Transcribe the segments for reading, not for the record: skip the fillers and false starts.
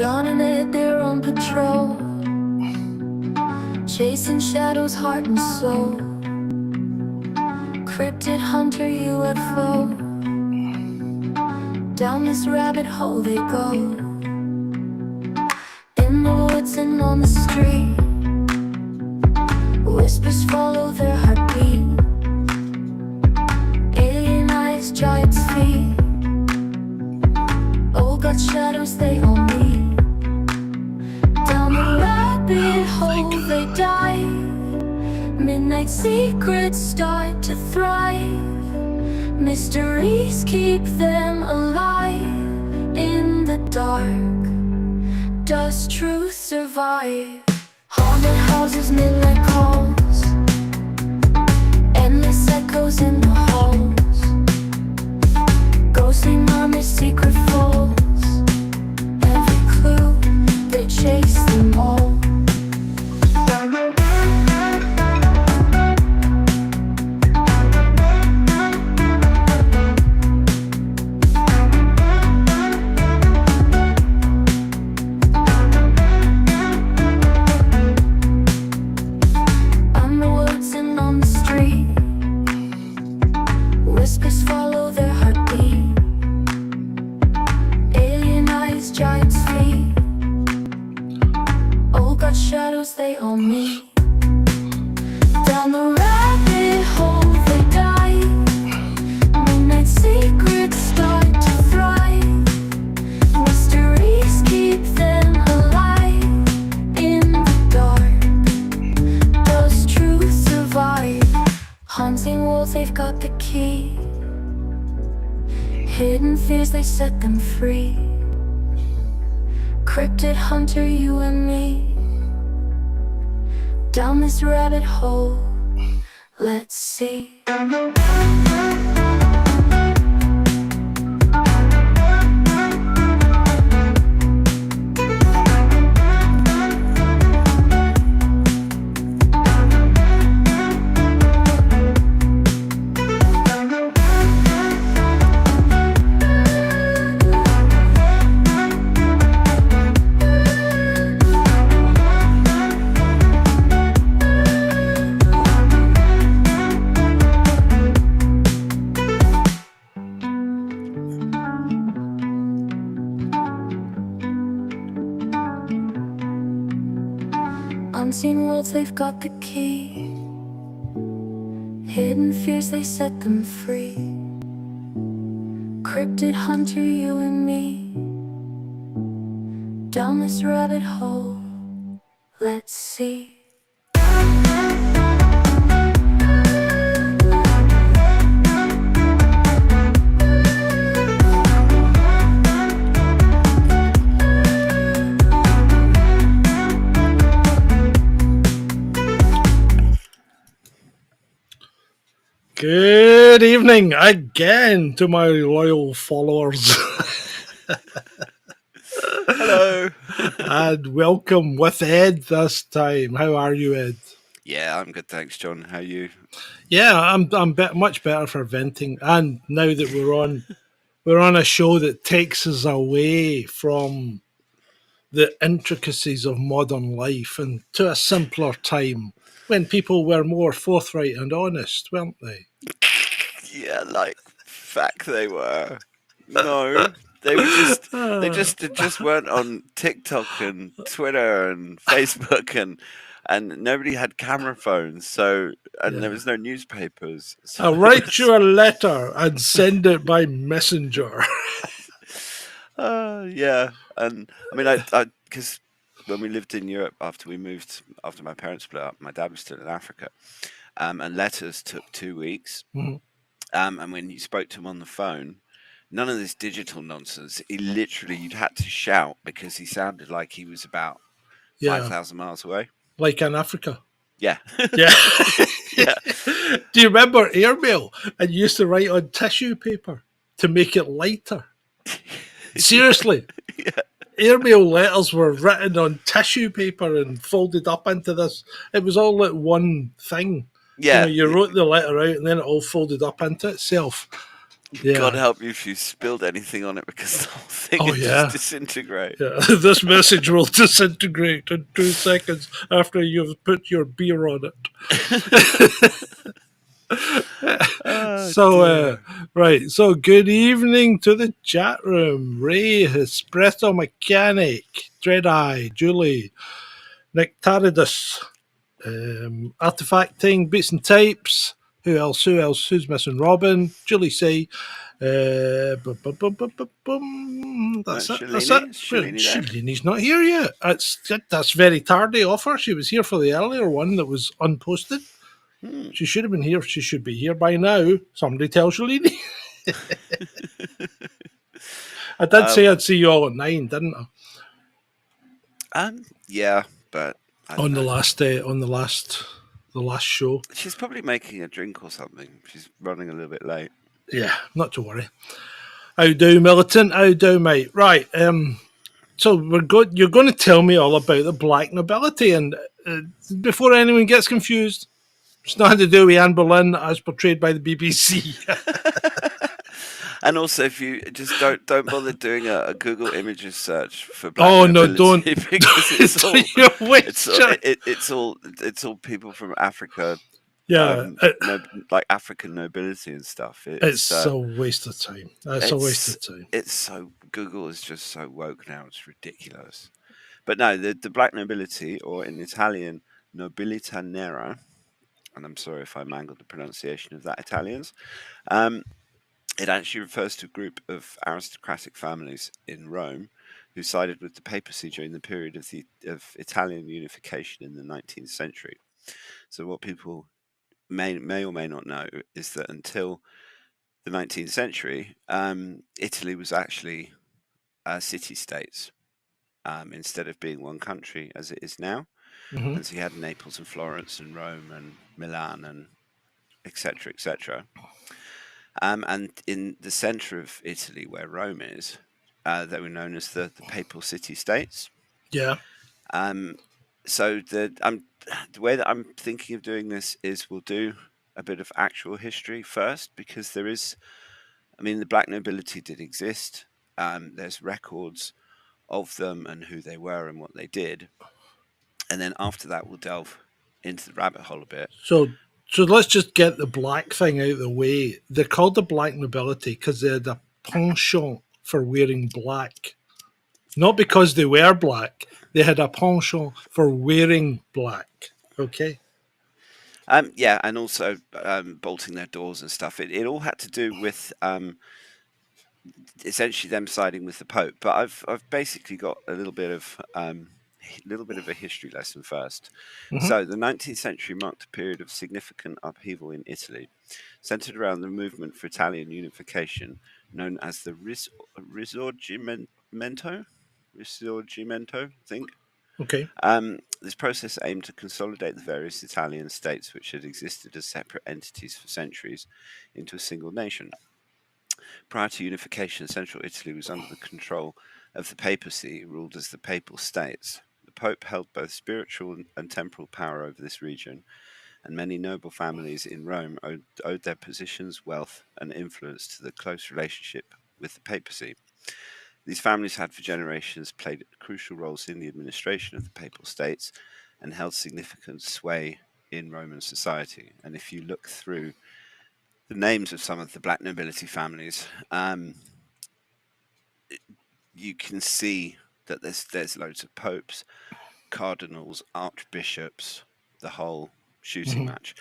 John and Ed, they're on patrol, chasing shadows, heart and soul. Cryptid hunter UFO, down this rabbit hole they go. In the woods and on the street, whispers follow their heartbeat. Alien eyes, giant feet, all got shadows they all meet. Down the rabbit hole they dive, midnight secrets start to thrive. Mysteries keep them alive. In the dark, does truth survive? Haunted houses, midnight calls, endless echoes in the halls. Ghostly murmurs, secret falls, every clue, they chase them all. Whispers follow their heartbeat. Alien eyes, giant feet, all got shadows they all meet. Down the rabbit hole they dive, midnight secrets start to thrive. Mysteries keep them alive. In the dark, does truth survive? Haunting walls, they've got the key. Hidden fears, they set them free. Cryptid hunter, you and me. Down this rabbit hole, let's see. Unseen worlds, they've got the key. Hidden fears, they set them free. Cryptid hunter, you and me. Down this rabbit hole, let's see. Good evening again to my loyal followers. Hello. And welcome with Ed this time. How are you, Ed? Yeah, I'm good, thanks, John. How are you? Yeah, I'm much better for venting. And now that we're on a show that takes us away from the intricacies of modern life and to a simpler time when people were more forthright and honest, weren't they? Yeah, like fact they were. No, they just weren't on TikTok and Twitter and Facebook and nobody had camera phones, so there was no newspapers. So I'll write you a letter and send it by messenger. yeah, and I mean, I because when we lived in Europe after my parents split up, my dad was still in Africa, and letters took 2 weeks. Mm-hmm. And when you spoke to him on the phone, none of this digital nonsense. You'd had to shout because he sounded like he was about 5,000 miles away. Like in Africa. Yeah. Yeah. Yeah. Do you remember airmail? And you used to write on tissue paper to make it lighter. Seriously. Yeah. Airmail letters were written on tissue paper and folded up into this. It was all like one thing. Yeah. You wrote the letter out and then it all folded up into itself. God Yeah. help you if you spilled anything on it because the whole thing Oh would just yeah. disintegrate. Yeah. This message will disintegrate in 2 seconds after you've put your beer on it. Oh So, dear. right. So, good evening to the chat room. Ray, Espresso Mechanic, Dreadeye, Julie, Nectaridus, Artifacting, Beats and Types. Who else? Who else? Who's missing? Robin, Julie C. That's it. That's it. Shalini? Is Well, Shalini there? Shalini's not here yet. That's very tardy of her. She was here for the earlier one that was unposted. Hmm. She should have been here. She should be here by now. Somebody tell Shalini. I did say um, I'd see you all at 9, didn't I? yeah, but I don't On the know. last the last show. She's probably making a drink or something. She's running a little bit late. Yeah, not to worry. How do, militant? How do, mate? Right. So we're good. You're going to tell me all about the Black Nobility, and before anyone gets confused, it's nothing to do with Anne Boleyn as portrayed by the BBC. And also, if you just don't bother doing a Google Images search for Black Oh no, don't! Nobility because it's all You it's wish. all, it's all people from Africa, Yeah, no, like African nobility and stuff. it's a waste of time. It's a waste It's of time. it's so Google is just so woke now. It's ridiculous. But no, the Black Nobility, or in Italian, Nobilità Nera, and I'm sorry if I mangled the pronunciation of that Italians. Um, it actually refers to a group of aristocratic families in Rome who sided with the papacy during the period of Italian unification in the 19th century. So what people may or may not know is that until the 19th century, Italy was actually city states instead of being one country as it is now. Hmm. And so you had Naples and Florence and Rome and Milan and etc. etc. And in the center of Italy, where Rome is, they were known as the Papal City States. Yeah. Um, so the way that I'm thinking of doing this is we'll do a bit of actual history first because there is, I mean, the Black Nobility did exist. There's records of them and who they were and what they did. And then after that, we'll delve into the rabbit hole a bit. So let's just get the black thing out of the way. They're called the Black Nobility because they had a penchant for wearing black. Not because they were black. They had a penchant for wearing black. Okay. Yeah, and also bolting their doors and stuff. It all had to do with essentially them siding with the Pope. But I've basically got a little bit of a history lesson first. Hmm. So the 19th century marked a period of significant upheaval in Italy, centered around the movement for Italian unification, known as the Risorgimento. Risorgimento, I think. Okay. This process aimed to consolidate the various Italian states which had existed as separate entities for centuries into a single nation. Prior to unification, central Italy was under the control of the papacy, ruled as the Papal States. The Pope held both spiritual and temporal power over this region, and many noble families in Rome owed their positions, wealth, and influence to the close relationship with the papacy. These families had for generations played crucial roles in the administration of the Papal States and held significant sway in Roman society. And if you look through the names of some of the Black Nobility families, you can see that there's loads of popes, cardinals, archbishops, the whole shooting Hmm. match,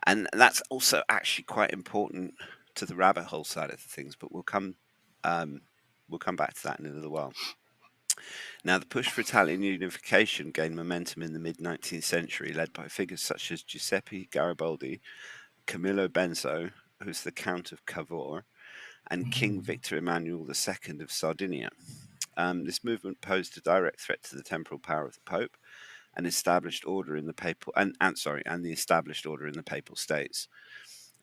and that's also actually quite important to the rabbit hole side of things. But um, we'll come back to that in a little while. Now, the push for Italian unification gained momentum in the mid 19th century, led by figures such as Giuseppe Garibaldi, Camillo Benso, who's the Count of Cavour, and King Victor Emmanuel II of Sardinia. This movement posed a direct threat to the temporal power of the Pope and established order in the papal and the established order in the Papal States.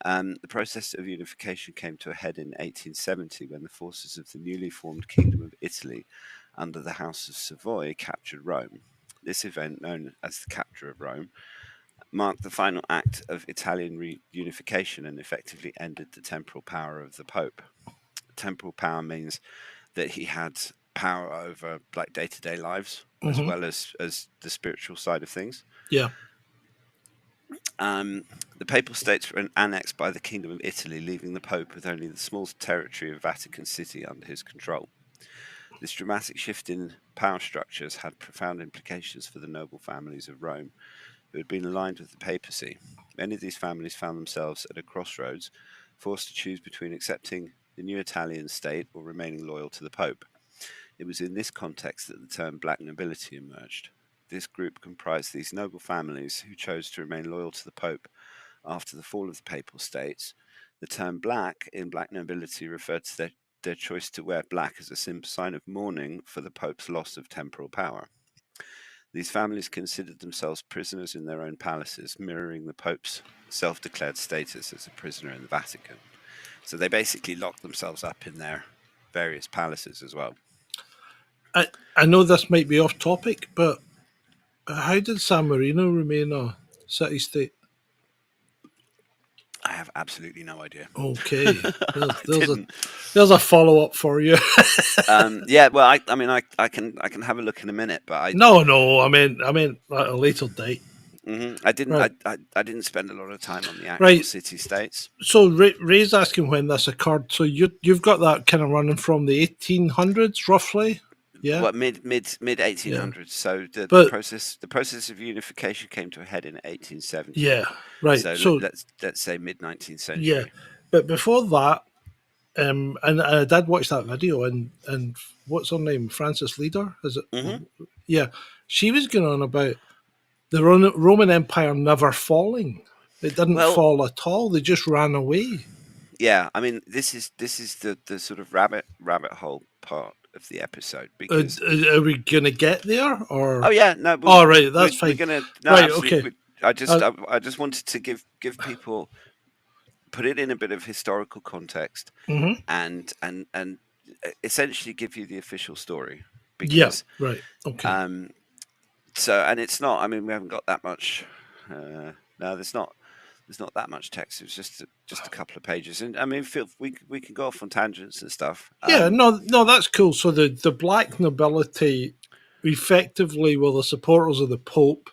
The process of unification came to a head in 1870 when the forces of the newly formed Kingdom of Italy under the House of Savoy captured Rome. This event, known as the Capture of Rome, marked the final act of Italian reunification and effectively ended the temporal power of the Pope. Temporal power means that he had power over like day-to-day lives as Hmm. well as the spiritual side of things. Yeah. The Papal States were annexed by the Kingdom of Italy, leaving the Pope with only the small territory of Vatican City under his control. This dramatic shift in power structures had profound implications for the noble families of Rome, who had been aligned with the papacy. Many of these families found themselves at a crossroads, forced to choose between accepting the new Italian state or remaining loyal to the Pope. It was in this context that the term Black Nobility emerged. This group comprised these noble families who chose to remain loyal to the Pope after the fall of the Papal States. The term black in Black Nobility referred to their choice to wear black as a sign of mourning for the Pope's loss of temporal power. These families considered themselves prisoners in their own palaces, mirroring the Pope's self declared status as a prisoner in the Vatican. So they basically locked themselves up in their various palaces as well. I know this might be off topic, but how did San Marino remain a city state? I have absolutely no idea. Okay, I didn't. there's a follow up for you. Yeah, well, I mean, I can have a look in a minute, but No, I mean at a later date. I didn't, Right, I didn't spend a lot of time on the actual right. city states. So Ray's asking when this occurred. So you've got that kind of running from the 1800s, roughly. Yeah, What mid eighteen yeah. hundreds? So But the process of unification came to a head in 1870. yeah, right. So So let's say mid 19th yeah, century. but before that, and I did watch that video, and what's her name? Frances Leader, is it? Hmm. Yeah, she was going on about the Roman Empire never falling. It didn't Well, fall at all. They just ran away. yeah, I mean, this is the sort of rabbit hole part of the episode because Are we going to get there, oh or? yeah, no, All right, that's we're fine. gonna no, Right, absolutely. okay. I Uh, I just wanted to give people put it in a bit of historical context mhm. and essentially give you the official story Yeah, because right. Okay. um so and it's not, I mean, we haven't got that much no, there's not that much text. It was just a couple of pages, and I mean, feel we can go off on tangents and stuff. Yeah, no, that's cool. So the black nobility effectively were the supporters of the Pope.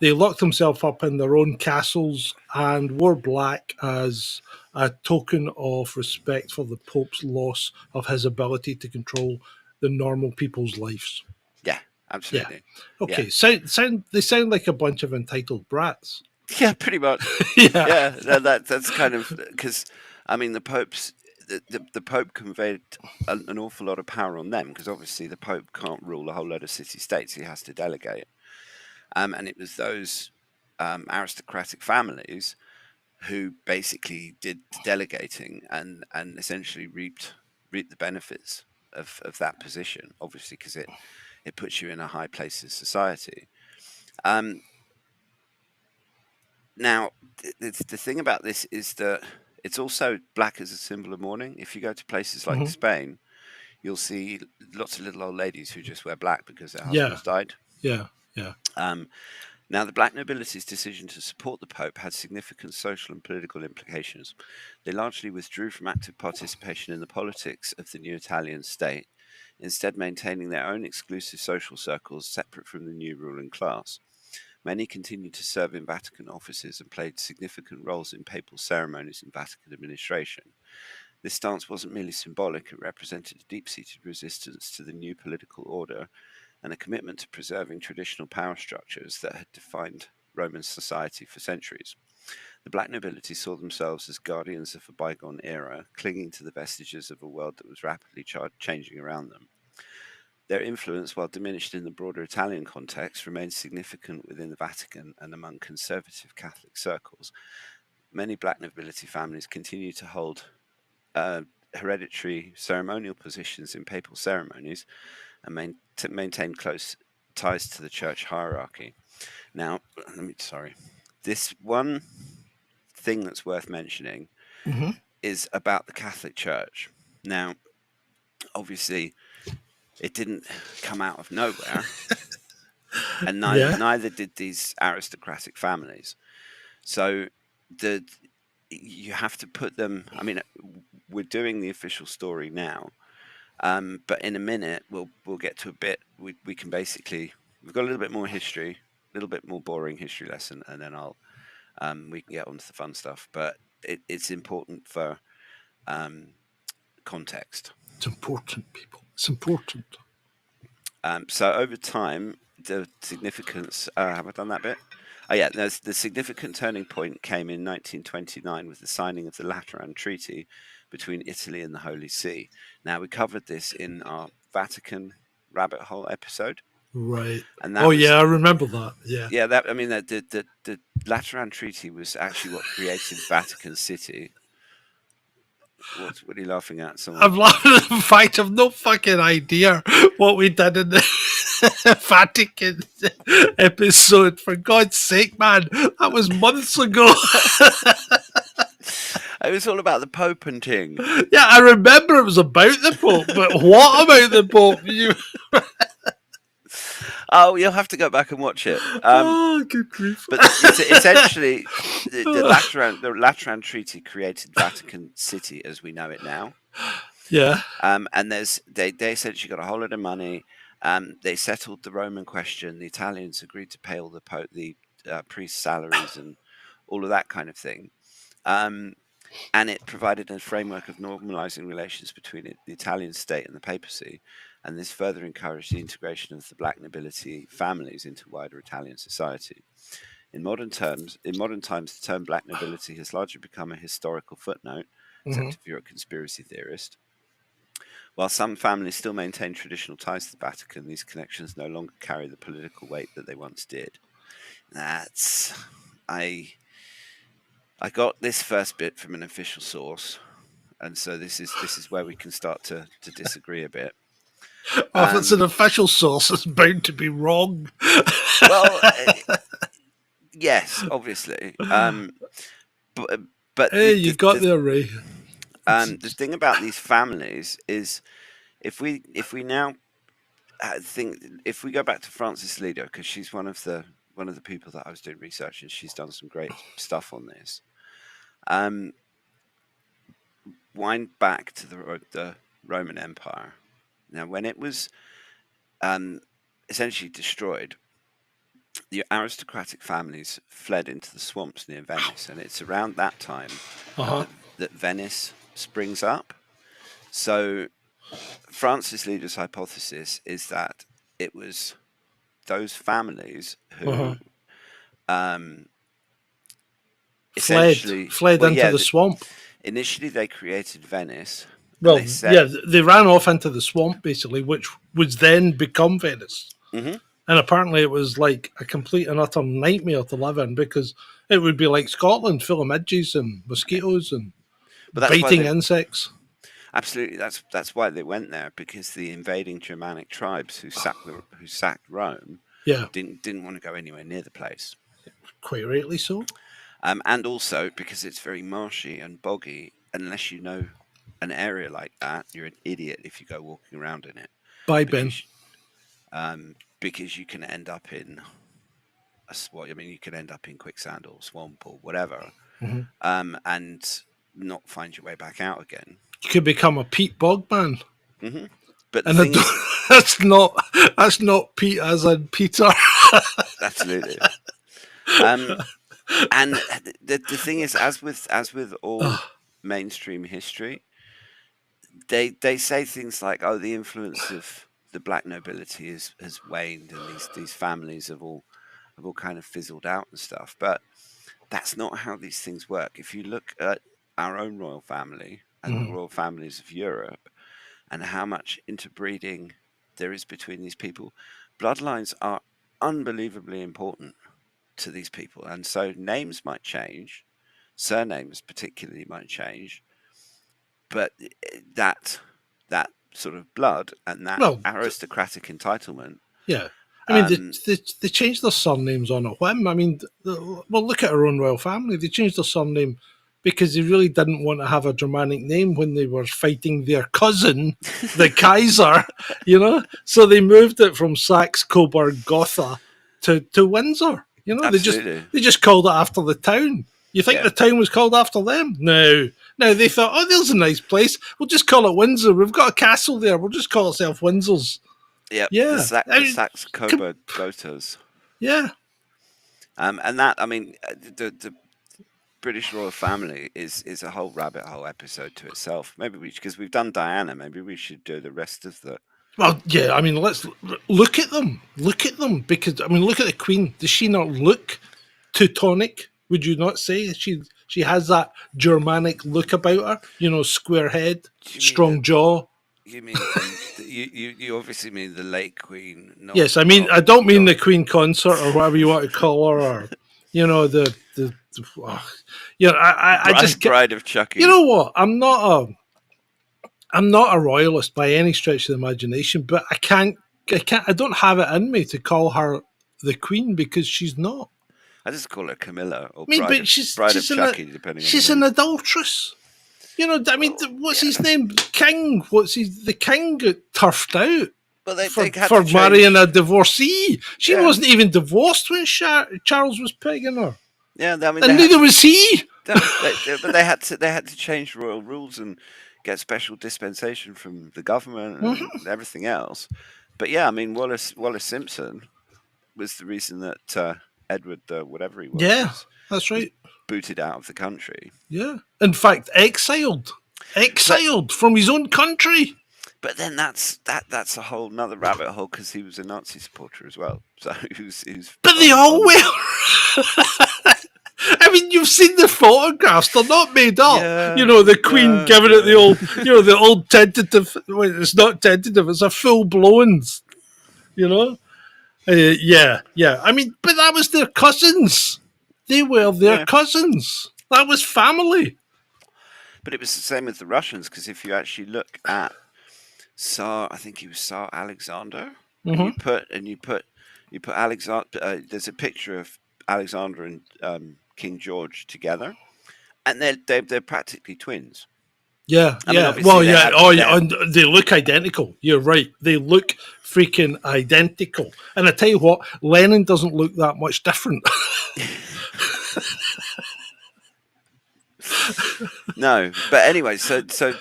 They locked themselves up in their own castles and wore black as a token of respect for the Pope's loss of his ability to control the normal people's lives. Yeah, Yeah. absolutely. Yeah, Okay. They sound like a bunch of entitled brats. yeah, pretty much. Yeah. Yeah, that's kind of because I mean the Pope conveyed an awful lot of power on them because obviously the Pope can't rule a whole load of city states. He has to delegate. And it was those aristocratic families who basically did the delegating and essentially reaped the benefits of that position. Obviously, because it puts you in a high place in society. Um, Now, the thing about this is that it's also black as a symbol of mourning. If you go to places like Hmm. Spain, you'll see lots of little old ladies who just wear black because their Yeah. husbands died. Yeah. Yeah. Um, Now, the black nobility's decision to support the Pope had significant social and political implications. They largely withdrew from active participation in the politics of the new Italian state, instead maintaining their own exclusive social circles separate from the new ruling class. Many continued to serve in Vatican offices and played significant roles in papal ceremonies and Vatican administration. This stance wasn't merely symbolic, it represented a deep seated resistance to the new political order and a commitment to preserving traditional power structures that had defined Roman society for centuries. The black nobility saw themselves as guardians of a bygone era, clinging to the vestiges of a world that was rapidly changing around them. Their influence, while diminished in the broader Italian context, remained significant within the Vatican and among conservative Catholic circles. Many black nobility families continue to hold hereditary ceremonial positions in papal ceremonies and maintain close ties to the church hierarchy. Now, this one thing that's worth mentioning Hmm. is about the Catholic Church. Now, obviously, it didn't come out of nowhere. and Yeah. neither did these aristocratic families. So the you have to put them. I mean, we're doing the official story now, but in a minute we'll get to a bit. We can basically we've got a little bit more history, a little bit more boring history lesson, and then we can get on to the fun stuff. But it's important for context. It's important, people. It's important. So over time, the significance. Have I done that bit? Oh yeah, the significant turning point came in 1929 with the signing of the Lateran Treaty between Italy and the Holy See. Now we covered this in our Vatican rabbit hole episode, Right. and Oh, yeah, I remember that. Yeah. yeah, that I mean the Lateran Treaty was actually what created Vatican City. What are you laughing at? Someone? I'm laughing at the fact I've no fucking idea what we did in the Vatican episode. For God's sake, man, that was months ago. It was all about the Pope and ting. Yeah, I remember it was about the Pope, but what about the Pope? Oh, you'll have to go back and watch it. Oh, good grief. But it's essentially the Lateran Treaty created Vatican City as we know it now. Yeah. And they essentially got a whole lot of money. They settled the Roman question. The Italians agreed to pay all the priests' salaries and all of that kind of thing. And it provided a framework of normalizing relations between the Italian state and the papacy. And this further encouraged the integration of the Black Nobility families into wider Italian society. In modern times, the term Black Nobility has largely become a historical footnote, except if you're a conspiracy theorist. While some families still maintain traditional ties to the Vatican, these connections no longer carry the political weight that they once did. I got this first bit from an official source, and so this is where we can start to disagree a bit. Well, if it's an official source, it's bound to be wrong. Well, yes, obviously. But Hey, you got there, Ray. the thing about these families is, if we now think, if we go back to Frances Lido, because she's one of the people that I was doing research, and she's done some great stuff on this. Wind back to the Roman Empire. Now, when it was essentially destroyed, the aristocratic families fled into the swamps near Venice, and it's around that time that Venice springs up. So Francis Lido's hypothesis is that it was those families who essentially fled into the swamp. Initially, they created Venice. Well, they ran off into the swamp, basically, which was then become Venice. Mm-hmm. And apparently it was like a complete and utter nightmare to live in, because it would be like Scotland, full of midges and mosquitoes and biting insects. Absolutely, that's why they went there, because the invading Germanic tribes who sacked Rome didn't want to go anywhere near the place. Quite rightly so. And also because it's very marshy and boggy. Unless you know an area like that, you're an idiot if you go walking around in it. Bye, Ben. Because you can end up in you can end up in quicksand or swamp or whatever, and not find your way back out again. You could become a Pete Bogman. Mm-hmm. But that's not Pete as in Peter. Absolutely. And the thing is, as with all mainstream history, they say things like, "Oh, the influence of the Black Nobility has waned, and these families have all kind of fizzled out and stuff." But that's not how these things work. If you look at our own royal family and the royal families of Europe, and how much interbreeding there is between these people, bloodlines are unbelievably important to these people. And so names might change, surnames particularly might change, but that sort of blood and that aristocratic entitlement. Yeah. I mean, they changed their surnames on a whim. I mean, look at our own royal family. They changed their surname because they really didn't want to have a Germanic name when they were fighting their cousin, the Kaiser, So they moved it from Saxe-Coburg-Gotha to Windsor. You know, Absolutely. they just called it after the town. You think Yeah. the town was called after them? No. No, they thought, oh, there's a nice place. We'll just call it Windsor. We've got a castle there. We'll just call ourselves Windsor's. Yeah. Yeah. The Saxe Coburg Goters. Yeah. And that, I mean, the British royal family is a whole rabbit hole episode to itself. Maybe because we've done Diana, maybe we should do the rest of the. Well, yeah, I mean, let's look at them. Look at them. Because, I mean, look at the Queen. Does she not look Teutonic? Would you not say? She has that Germanic look about her. You know, square head, strong jaw. You mean you obviously mean the late Queen? Not, Yes, I mean, I don't mean the Queen consort or whatever you want to call her, or you know, I just Bride of Chucky. You know what? I'm not a royalist by any stretch of the imagination, but I don't have it in me to call her the Queen because she's not. I just call her Camilla or I mean, Bride but she's of Chucky, depending. She's an adulteress. You know, I mean, what's his name? King. The king got turfed out. Well, they for had marrying a divorcee. She Yeah. wasn't even divorced when Charles was pegging her. Yeah, I mean, And neither was he. but they had to change royal rules and get special dispensation from the government and everything else. But yeah, I mean, Wallace Simpson was the reason that Edward, whatever he was, Yeah, that's right. booted out of the country. Yeah, in fact, exiled from his own country. But then that's a whole nother rabbit hole because he was a Nazi supporter as well. So he was. But they all were. I mean, you've seen the photographs; they're not made up. Yeah, you know, the Queen giving it the old, the old tentative. Well, it's not tentative; it's a full blown. You know, yeah. I mean, but that was their cousins. They were their cousins. That was family. But it was the same with the Russians because if you actually look at Tsar, I think he was Tsar Alexander. And you put Alexander. There's a picture of Alexander and King George together, and they're practically twins. Yeah, I mean, yeah. obviously Well, they yeah. had- And they look identical. You're right. They look freaking identical. And I tell you what, Lennon doesn't look that much different. No, but anyway, so the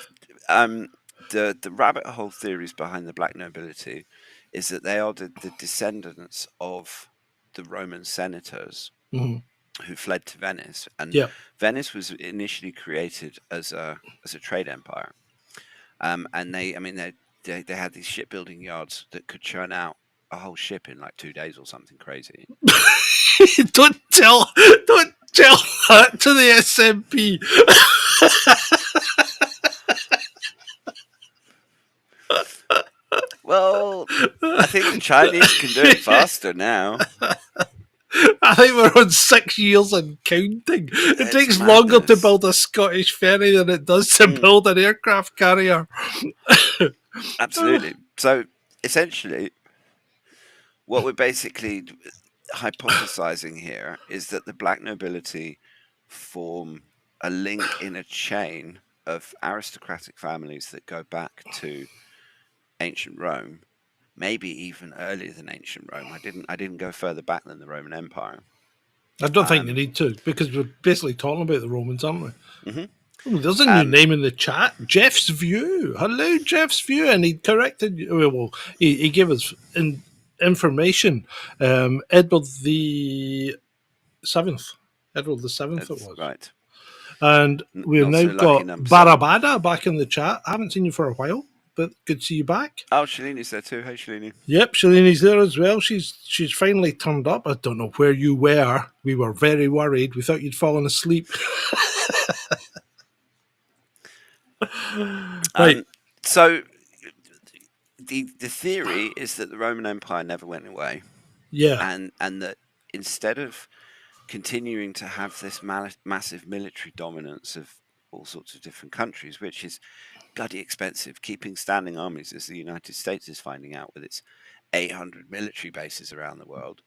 rabbit hole theories behind the Black Nobility is that they are the descendants of the Roman senators who fled to Venice, and Venice was initially created as a trade empire, and they had these shipbuilding yards that could churn out a whole ship in like 2 days or something crazy. Don't tell that to the SMP. Well, I think the Chinese can do it faster now. I think we're on 6 years and counting. It takes longer to build a Scottish ferry than it does to build an aircraft carrier. Absolutely. So essentially, what we're basically hypothesizing here is that the Black Nobility form a link in a chain of aristocratic families that go back to ancient Rome, maybe even earlier than ancient Rome. I didn't go further back than the Roman Empire. I don't think you need to, because we're basically talking about the Romans, aren't we? Mm-hmm. Oh, there's a new name in the chat, Jeff's View. Hello, Jeff's View, and he corrected. Well, he gave us information. Edward the Seventh. Edward the Seventh. It was right. And we've now got Barabada back in the chat. I haven't seen you for a while, but good to see you back. Oh, Shalini's there too. Hey, Shalini. Yep, Shalini's there as well. She's finally turned up. I don't know where you were. We were very worried. We thought you'd fallen asleep. Right. So the theory is that the Roman Empire never went away. Yeah. And that instead of continuing to have this massive military dominance of all sorts of different countries, which is bloody expensive, keeping standing armies as the United States is finding out with its 800 military bases around the world.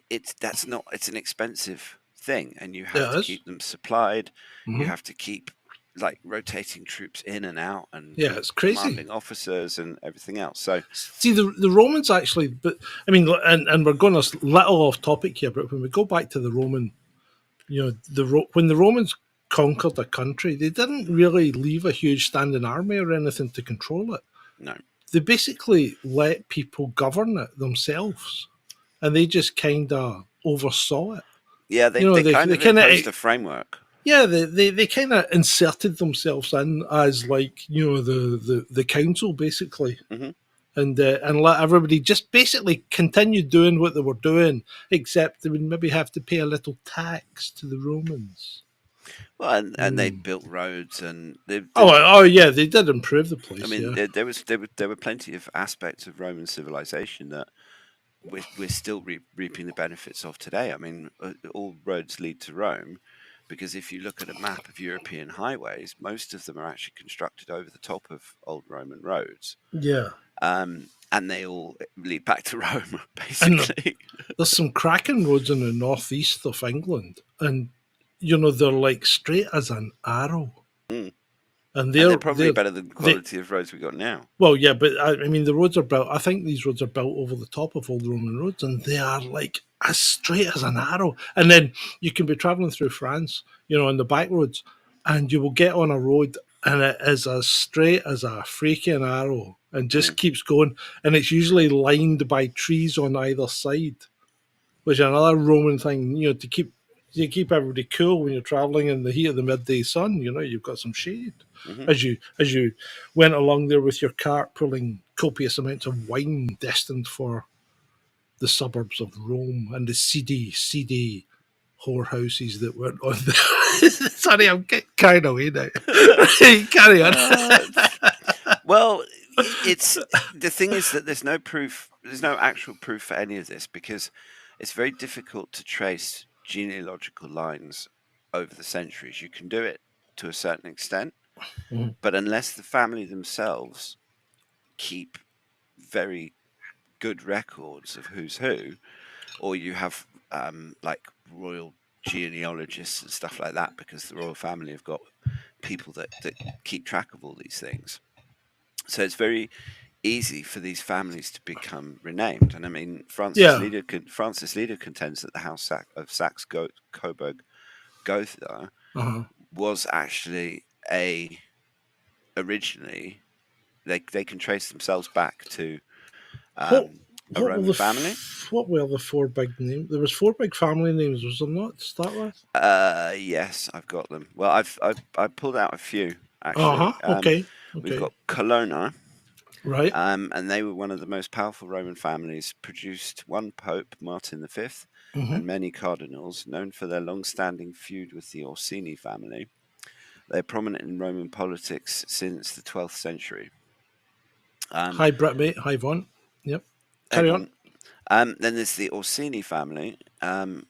It's an expensive thing, and you have to keep them supplied. You have to keep like rotating troops in and out, and Yeah, it's crazy. commanding officers and everything else. So See, the Romans actually, but I mean, and we're going a little off topic here, but when we go back to the Roman, when the Romans conquered a country, they didn't really leave a huge standing army or anything to control it. no, They basically let people govern it themselves, and they just kind of oversaw it. yeah, they They kind of kind of imposed a framework. yeah, they kind of inserted themselves in as like the council basically, Hmm. and let everybody just basically continue doing what they were doing, except they would maybe have to pay a little tax to the Romans. Well, and they built roads, and Oh yeah, they did improve the I place. mean, Yeah, there were plenty of aspects of Roman civilization that we're still reaping the benefits of today. I mean, all roads lead to Rome, because if you look at a map of European highways, most of them are actually constructed over the top of old Roman roads, yeah, and they all lead back to Rome, and basically. there's some cracking roads in the northeast of England, and they're like straight as an arrow, Mm. and And they're they're probably they're better than the they quality of roads we got now. well, yeah, but I mean, the roads are built. I think these roads are built over the top of old Roman roads, and they are like as straight as an arrow. And then you can be traveling through France, on the back roads, and you will get on a road, and it is as straight as a freaking arrow, and just Mm. keeps going. And it's usually lined by trees on either side, which is another Roman thing, to keep everybody cool when you're traveling in the heat of the midday sun. You've got some shade Hmm. as you went along there with your cart pulling copious amounts of wine destined for the suburbs of Rome and the seedy whorehouses that went on there. Sorry, I'm getting carried away now. Carry on. Well, it's the thing is that there's no proof. There's no actual proof for any of this, because it's very difficult to trace genealogical lines over the centuries. You can do it to a certain extent, Mhm. but unless the family themselves keep very good records of who's who, or you have like royal genealogists and stuff like that, because the royal family have got people that keep track of all these things. So it's very easy for these families to become renamed. And I mean, Yeah. Francis Leader contends that the House of Saxe-Coburg Gotha Uh-huh. was actually originally they can trace themselves back to What a what were Roman family. what were the four big names? There was four big family names, was there not, to start with? Yes, I've got them. Well, I pulled out a few Uh-huh. actually. Okay. We've Okay. got Colonna, Right. and they were one of the most powerful Roman families. Produced one pope, Martin V, Mm-hmm. and many cardinals, known for their long-standing feud with the Orsini family. They're prominent in Roman politics since the 12th century. Um, Hi, Brett, mate. Hi, Vaughn. Yep. hey, Carry on. Bon. Then there's the Orsini family,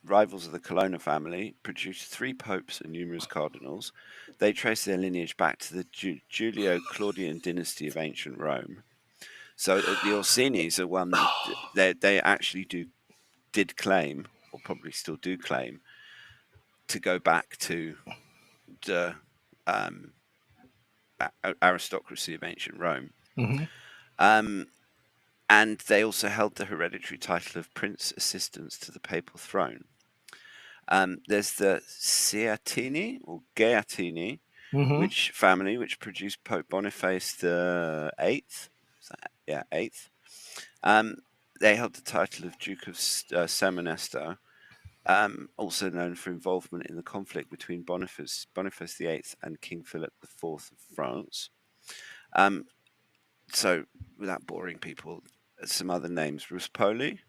rivals of the Colonna family, produced three popes and numerous cardinals. They trace their lineage back to the Julio-Claudian dynasty of ancient Rome. So the Orsinis are one that they actually did claim, or probably still do claim, to go back to the um, aristocracy of ancient Rome. Mm-hmm. Um, and they also held the hereditary title of Prince Assistants to the papal throne. There's the Ciatini or Gaetini, Mm-hmm. which family which produced Pope Boniface the Eighth. Yeah, eighth. Um, they held the title of Duke of Semonesta, also known for involvement in the conflict between Boniface the Eighth and King Philip the Fourth of France. So, without boring people, some other names: Ruspoli,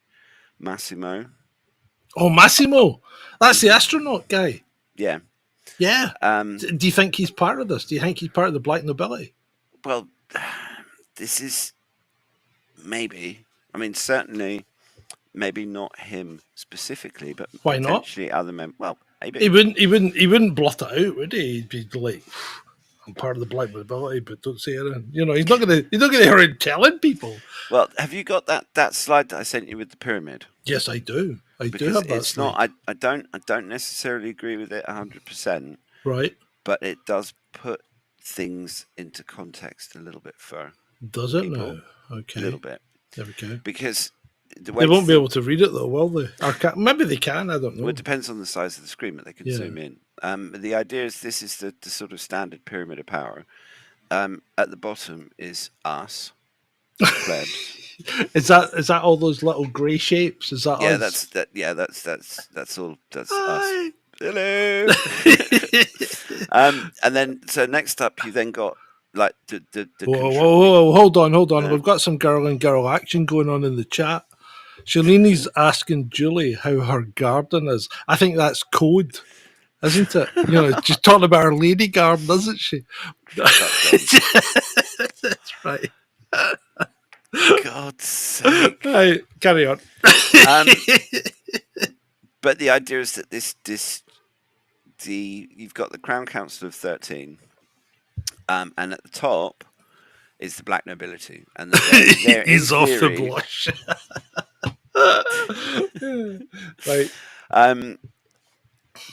Massimo. Oh, Massimo. That's the Hmm. astronaut guy. Yeah. Yeah. Um, Do you think he's part of this? Do you think he's part of the Black Nobility? well, this is maybe. I mean, certainly, maybe not him specifically, but Why not? potentially other members. Well, He maybe. wouldn't. He wouldn't. He wouldn't blot it out, would he? He'd be like, "I'm part of the Black Nobility, but don't say anything." He's not gonna. He's not gonna go around telling people. Well, have you got that slide that I sent you with the pyramid? Yes, I do. I do Because have that it's not. slide. I don't necessarily agree with it 100%, Right. but it does put things into context a little bit for Does it people. now? Okay. A little bit. There we go. Because the They way won't be able to read it though, will they? Or maybe they can. I don't know. Well, it depends on the size of the screen, but they can zoom in. The idea is this is the sort of standard pyramid of power. At the bottom is us, plebs. Is that all those little grey shapes? Is that Yeah, us? that's all. That's us. Hi. Hello. And then so next up, you then got like the Whoa, hold on. No. We've got some girl and girl action going on in the chat. Shalini's asking Julie how her garden is. I think that's code, isn't it? You know, she's talking about her lady garden, isn't she? That's right. God's sake. Right, carry on. But the idea is that you've got the Crown Council of 13, and at the top is the Black Nobility, and He's off the blush. Right.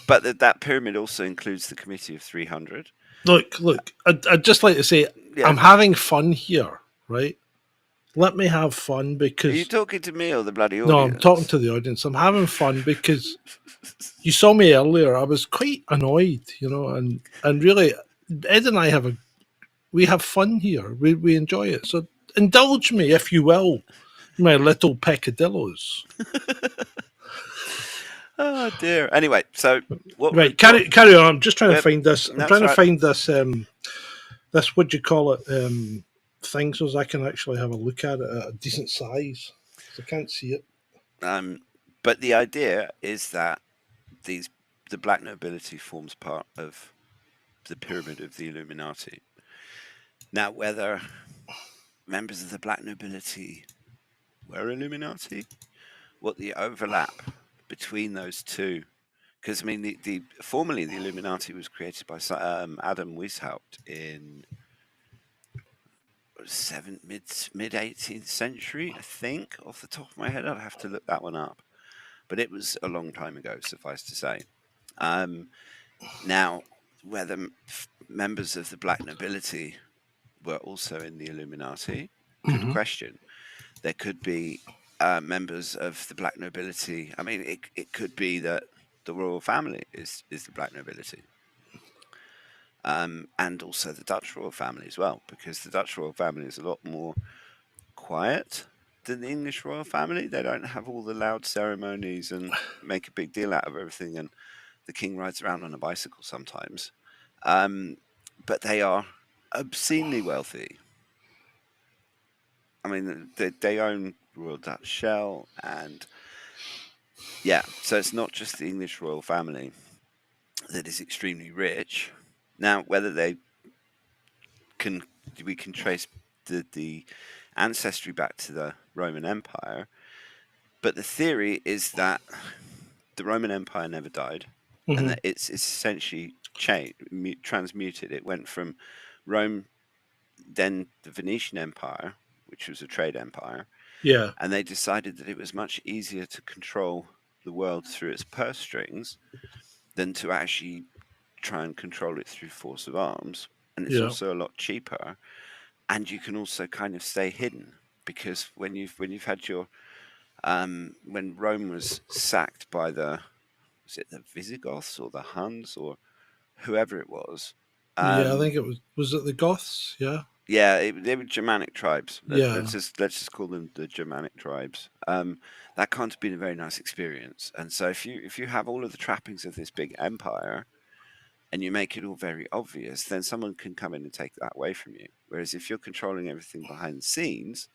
But that pyramid also includes the Committee of 300. Look. I'd just like to say I'm having fun here, right? Let me have fun because. Are you talking to me or the bloody audience? No, I'm talking to the audience. I'm having fun because you saw me earlier. I was quite annoyed, you know, and really, Ed and I have fun here. We enjoy it. So indulge me, if you will, my little peccadillos. Oh dear. Anyway, so carry on. I'm just trying to find this. I'm trying to right. find this. This what do you call it? Thing so as I can actually have a look at it at a decent size. I can't see it. But the idea is that the Black Nobility forms part of the pyramid of the Illuminati. Now, whether members of the Black Nobility were Illuminati, what the overlap between those two, because I mean, formerly the Illuminati was created by Adam Weishaupt in mid 18th century, I think, off the top of my head. I'd have to look that one up, but it was a long time ago, suffice to say. Now, whether members of the Black Nobility were also in the Illuminati, good question. There could be members of the Black Nobility. I mean, it could be that the royal family is the Black Nobility. And also the Dutch royal family as well, because the Dutch royal family is a lot more quiet than the English royal family. They don't have all the loud ceremonies and make a big deal out of everything, and the king rides around on a bicycle sometimes. But they are obscenely wealthy. I mean, they own Royal Dutch Shell, and yeah, so it's not just the English royal family that is extremely rich. Now, whether we can trace the ancestry back to the Roman Empire, but the theory is that the Roman Empire never died, and that it's essentially transmuted. It went from Rome, then the Venetian Empire, which was a trade empire, and they decided that it was much easier to control the world through its purse strings than to actually try and control it through force of arms, and it's also a lot cheaper, and you can also kind of stay hidden, because when you've had your when Rome was sacked by the Visigoths or the Huns or whoever it was, I think it was it the Goths? They were Germanic tribes. Let's just call them the Germanic tribes. That can't have been a very nice experience, and so if you have all of the trappings of this big empire, and you make it all very obvious, then someone can come in and take that away from you. Whereas if you're controlling everything behind the scenes,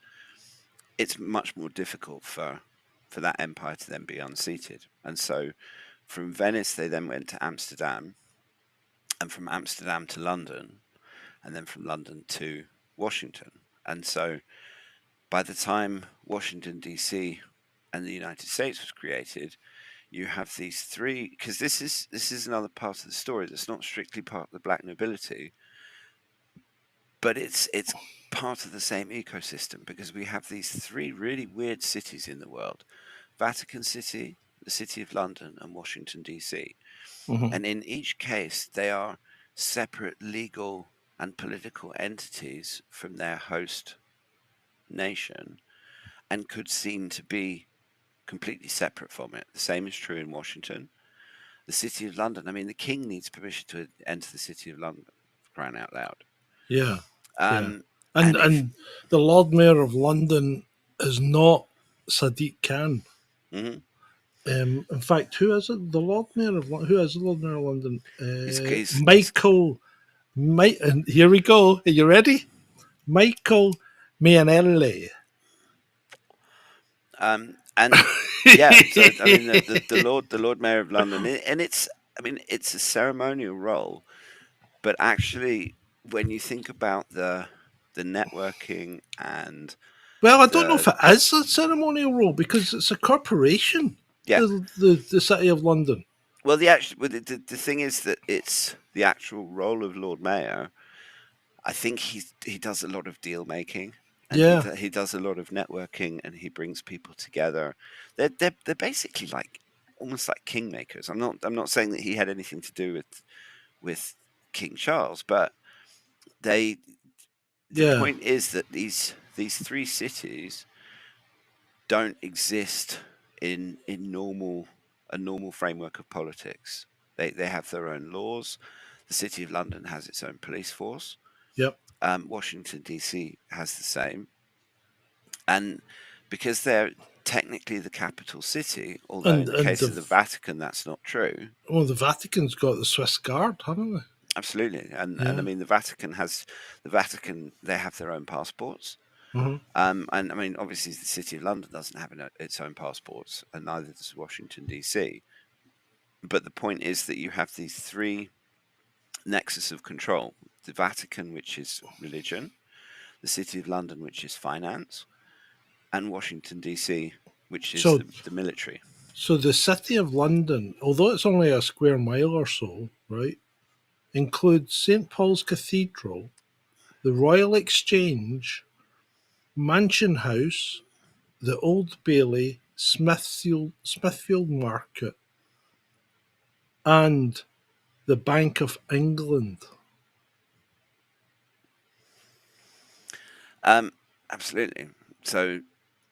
it's much more difficult for that empire to then be unseated. And so from Venice, they then went to Amsterdam, and from Amsterdam to London, and then from London to Washington. And so by the time Washington, D.C. and the United States was created, you have these three, because this is another part of the story that's not strictly part of the Black Nobility, but it's part of the same ecosystem, because we have these three really weird cities in the world: Vatican City, the City of London, and Washington, D.C. And in each case, they are separate legal and political entities from their host nation and could seem to be completely separate from it. The same is true in Washington. The City of London, I mean, the King needs permission to enter the City of London, for crying out loud. Yeah, yeah. Um, And and if the Lord Mayor of London is not Sadiq Khan. mhm, In fact, who is it? The Lord Mayor of Who is the Lord Mayor of London? he's Michael. And here we go. Are you ready? Michael Mayanelli. and yeah, so I mean the Lord Mayor of London, and it's I mean it's a ceremonial role, but actually when you think about the networking and Well, I don't know if the it is a ceremonial role because it's a corporation. yeah, The City of London. well the thing is that it's the actual role of Lord Mayor. I think he does a lot of deal making, and Yeah, he does a lot of networking, and he brings people together. They're basically like almost like kingmakers. I'm not saying that he had anything to do with King Charles, but they the yeah. point is that these three cities don't exist in a normal framework of politics. They have their own laws. The City of London has its own police force. Yep. Washington D.C. has the same, and because they're technically the capital city, although in the And case of the Vatican that's not true. the Vatican's got the Swiss Guard, haven't they? Absolutely, and I Yeah. mean the Vatican. They have their own passports, Hmm. and I mean obviously the City of London doesn't have its own passports, and neither does Washington D.C. But the point is that you have these three nexus of control: the Vatican, which is religion; the City of London, which is finance; and Washington D.C., which is So, the military. so the City of London, although it's only a square mile or so, right, includes St Paul's Cathedral, the Royal Exchange, Mansion House, the Old Bailey, Smithfield Market, and the Bank of England. Um, Absolutely. So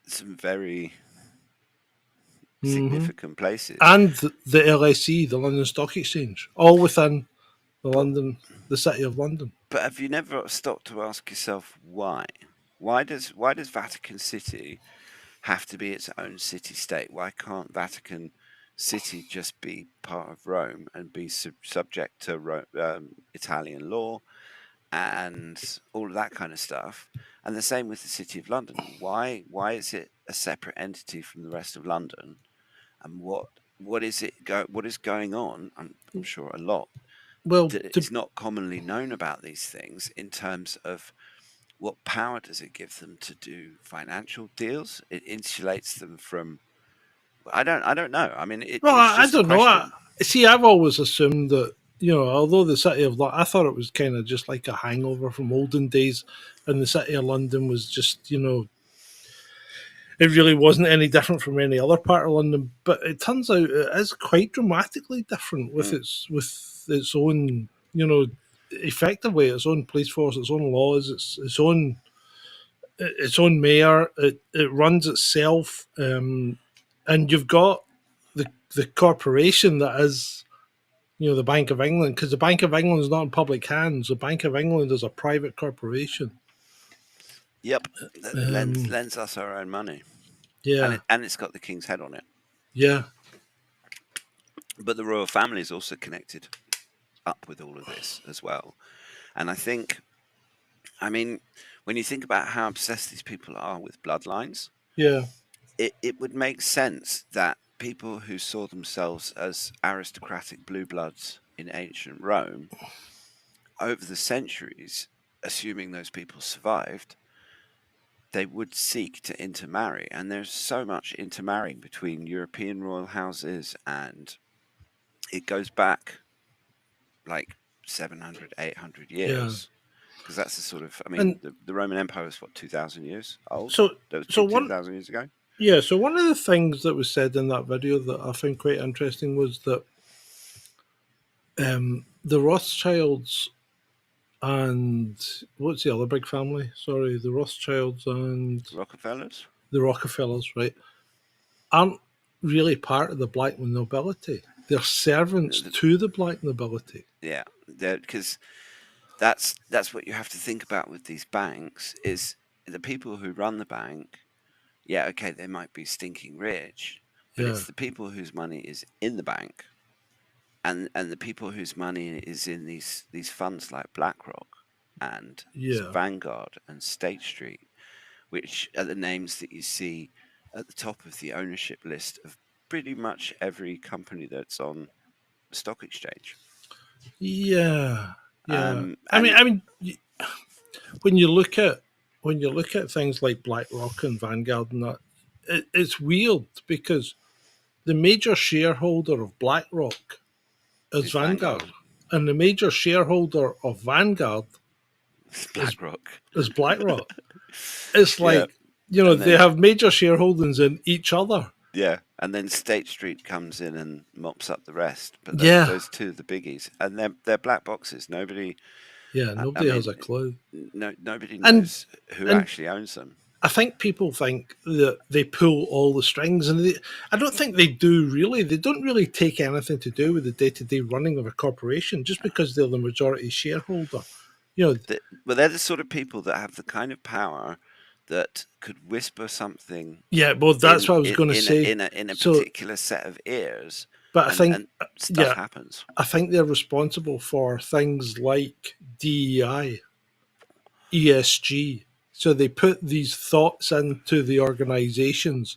some very Hmm. significant places. And the LSE, the London Stock Exchange, all within But the City of London. have you never stopped to ask yourself why? Why does Vatican City have to be its own city state? Why can't Vatican City just be part of Rome and be subject to Italian law and all of that kind of stuff? And the same with the City of London. Why is it a separate entity from the rest of London? And what is going on? I'm sure a lot Well, that is not commonly known about these things in terms of what power does it give them to do financial deals? It insulates them from. I don't know. I mean, it's I just a don't know. question. See, I've always assumed that although the City of London, I thought it was kind of just like a hangover from olden days, and the City of London was just it really wasn't any different from any other part of London. But it turns out it is quite dramatically different with Mm, its own effectively its own police force, its own laws, its own mayor. It runs itself, and you've got the corporation that is the Bank of England, because the Bank of England is not in public hands. The Bank of England is a private corporation. yep, that Um, lends us our own money, and yeah, it's got the king's head on it. yeah, But the royal family is also connected up with all of this as well. And I mean, when you think about how obsessed these people are with bloodlines, yeah, it would make sense that people who saw themselves as aristocratic blue bloods in ancient Rome, over the centuries, assuming those people survived, they would seek to intermarry. And there's so much intermarrying between European royal houses, and it goes back like 700, 800 yeah. years. Because that's the sort of, I mean, And the Roman Empire was what, 2,000 years old? so, That was so 2,000 years ago? so one of the things that was said in that video that I found quite interesting was that the Rothschilds and what's the other big family? Sorry, the Rothschilds and Rockefellers. the Rockefellers, right? Aren't really part of the black nobility. They're servants The- to the black nobility. Yeah, because that's what you have to think about with these banks is the people who run the bank. Yeah, okay, they might be stinking rich, but Yeah, it's the people whose money is in the bank, and the people whose money is in these funds like BlackRock and yeah, Vanguard and State Street, which are the names that you see at the top of the ownership list of pretty much every company that's on the stock exchange. yeah, yeah. And When you look at things like BlackRock and Vanguard and that, it's weird because the major shareholder of BlackRock is it's Vanguard, Vanguard, and the major shareholder of Vanguard it's is BlackRock. BlackRock. It's Yeah, like and they then have major shareholdings in each other. yeah, and then State Street comes in and mops up the rest. But Yeah, those two are the biggies, and they're black boxes. Nobody, yeah. I Nobody has mean, a clue, nobody and knows who and actually owns them. I think people think that they pull all the strings, and I don't think they do really. They don't really take anything to do with the day-to-day running of a corporation just because they're the majority shareholder. You know, Well, they're the sort of people that have the kind of power that could whisper something yeah. Well, that's what I was going to say. in a So, particular set of ears, but I think, and stuff yeah, happens. I think they're responsible for things like DEI, ESG. So they put these thoughts into the organizations,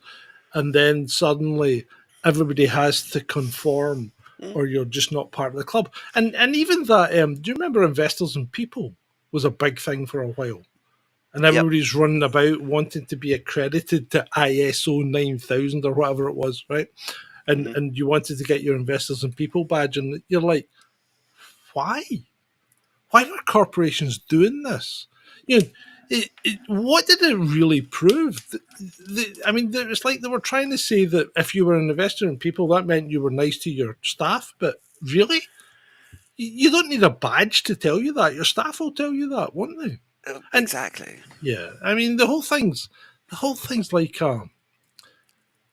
and then suddenly everybody has to conform, Mm, or you're just not part of the club. And even that, do you remember Investors in People was a big thing for a while? And yep. everybody's running about wanting to be accredited to ISO 9000 or whatever it was, right? And Hmm. and you wanted to get your Investors in People badge, and you're like, why? Why are corporations doing this? You know, what did it really prove? I mean, it's like they were trying to say that if you were an investor in People, that meant you were nice to your staff. But really, you don't need a badge to tell you that. Your staff will tell you that, won't they? And Exactly. yeah, I mean, the whole thing's like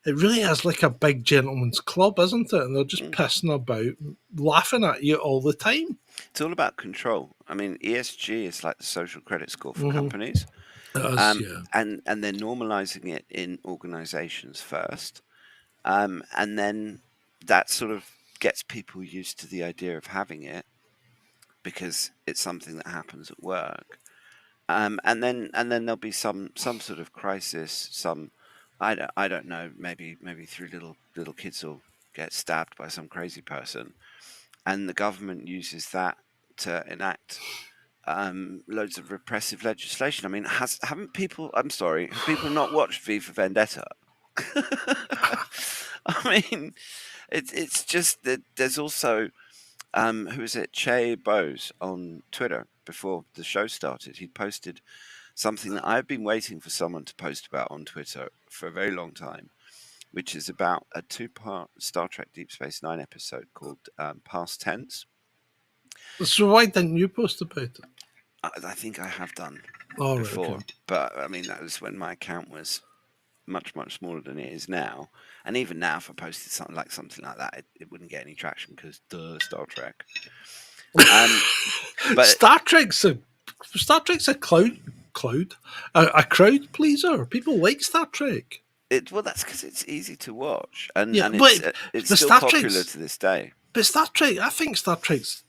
it really is like a big gentleman's club, isn't it? And they're just Mm. pissing about, laughing at you all the time. It's all about control. I mean, ESG is like the social credit score for Mm-hmm. companies, It is, yeah. and they're normalizing it in organizations first, and then that sort of gets people used to the idea of having it because it's something that happens at work. And then there'll be some sort of crisis. I don't know. Maybe three little kids will get stabbed by some crazy person, and the government uses that to enact loads of repressive legislation. I mean, haven't people? I'm sorry, have people not watched V for Vendetta? I mean, it's just that there's also who is it? Che Bose on Twitter before the show started. He posted something that I've been waiting for someone to post about on Twitter for a very long time, which is about a two-part Star Trek Deep Space Nine episode called Past Tense. So why didn't you post about it? I think I have done All right, okay. before, but I mean that was when my account was much smaller than it is now. And even now, if I posted something like that, it wouldn't get any traction because Star Trek. But Star Trek's a a crowd pleaser. People like Star Trek. that's because it's easy to watch, and Yeah, it's but still Star popular Trek's to this day. but Star Trek. I think Star Trek's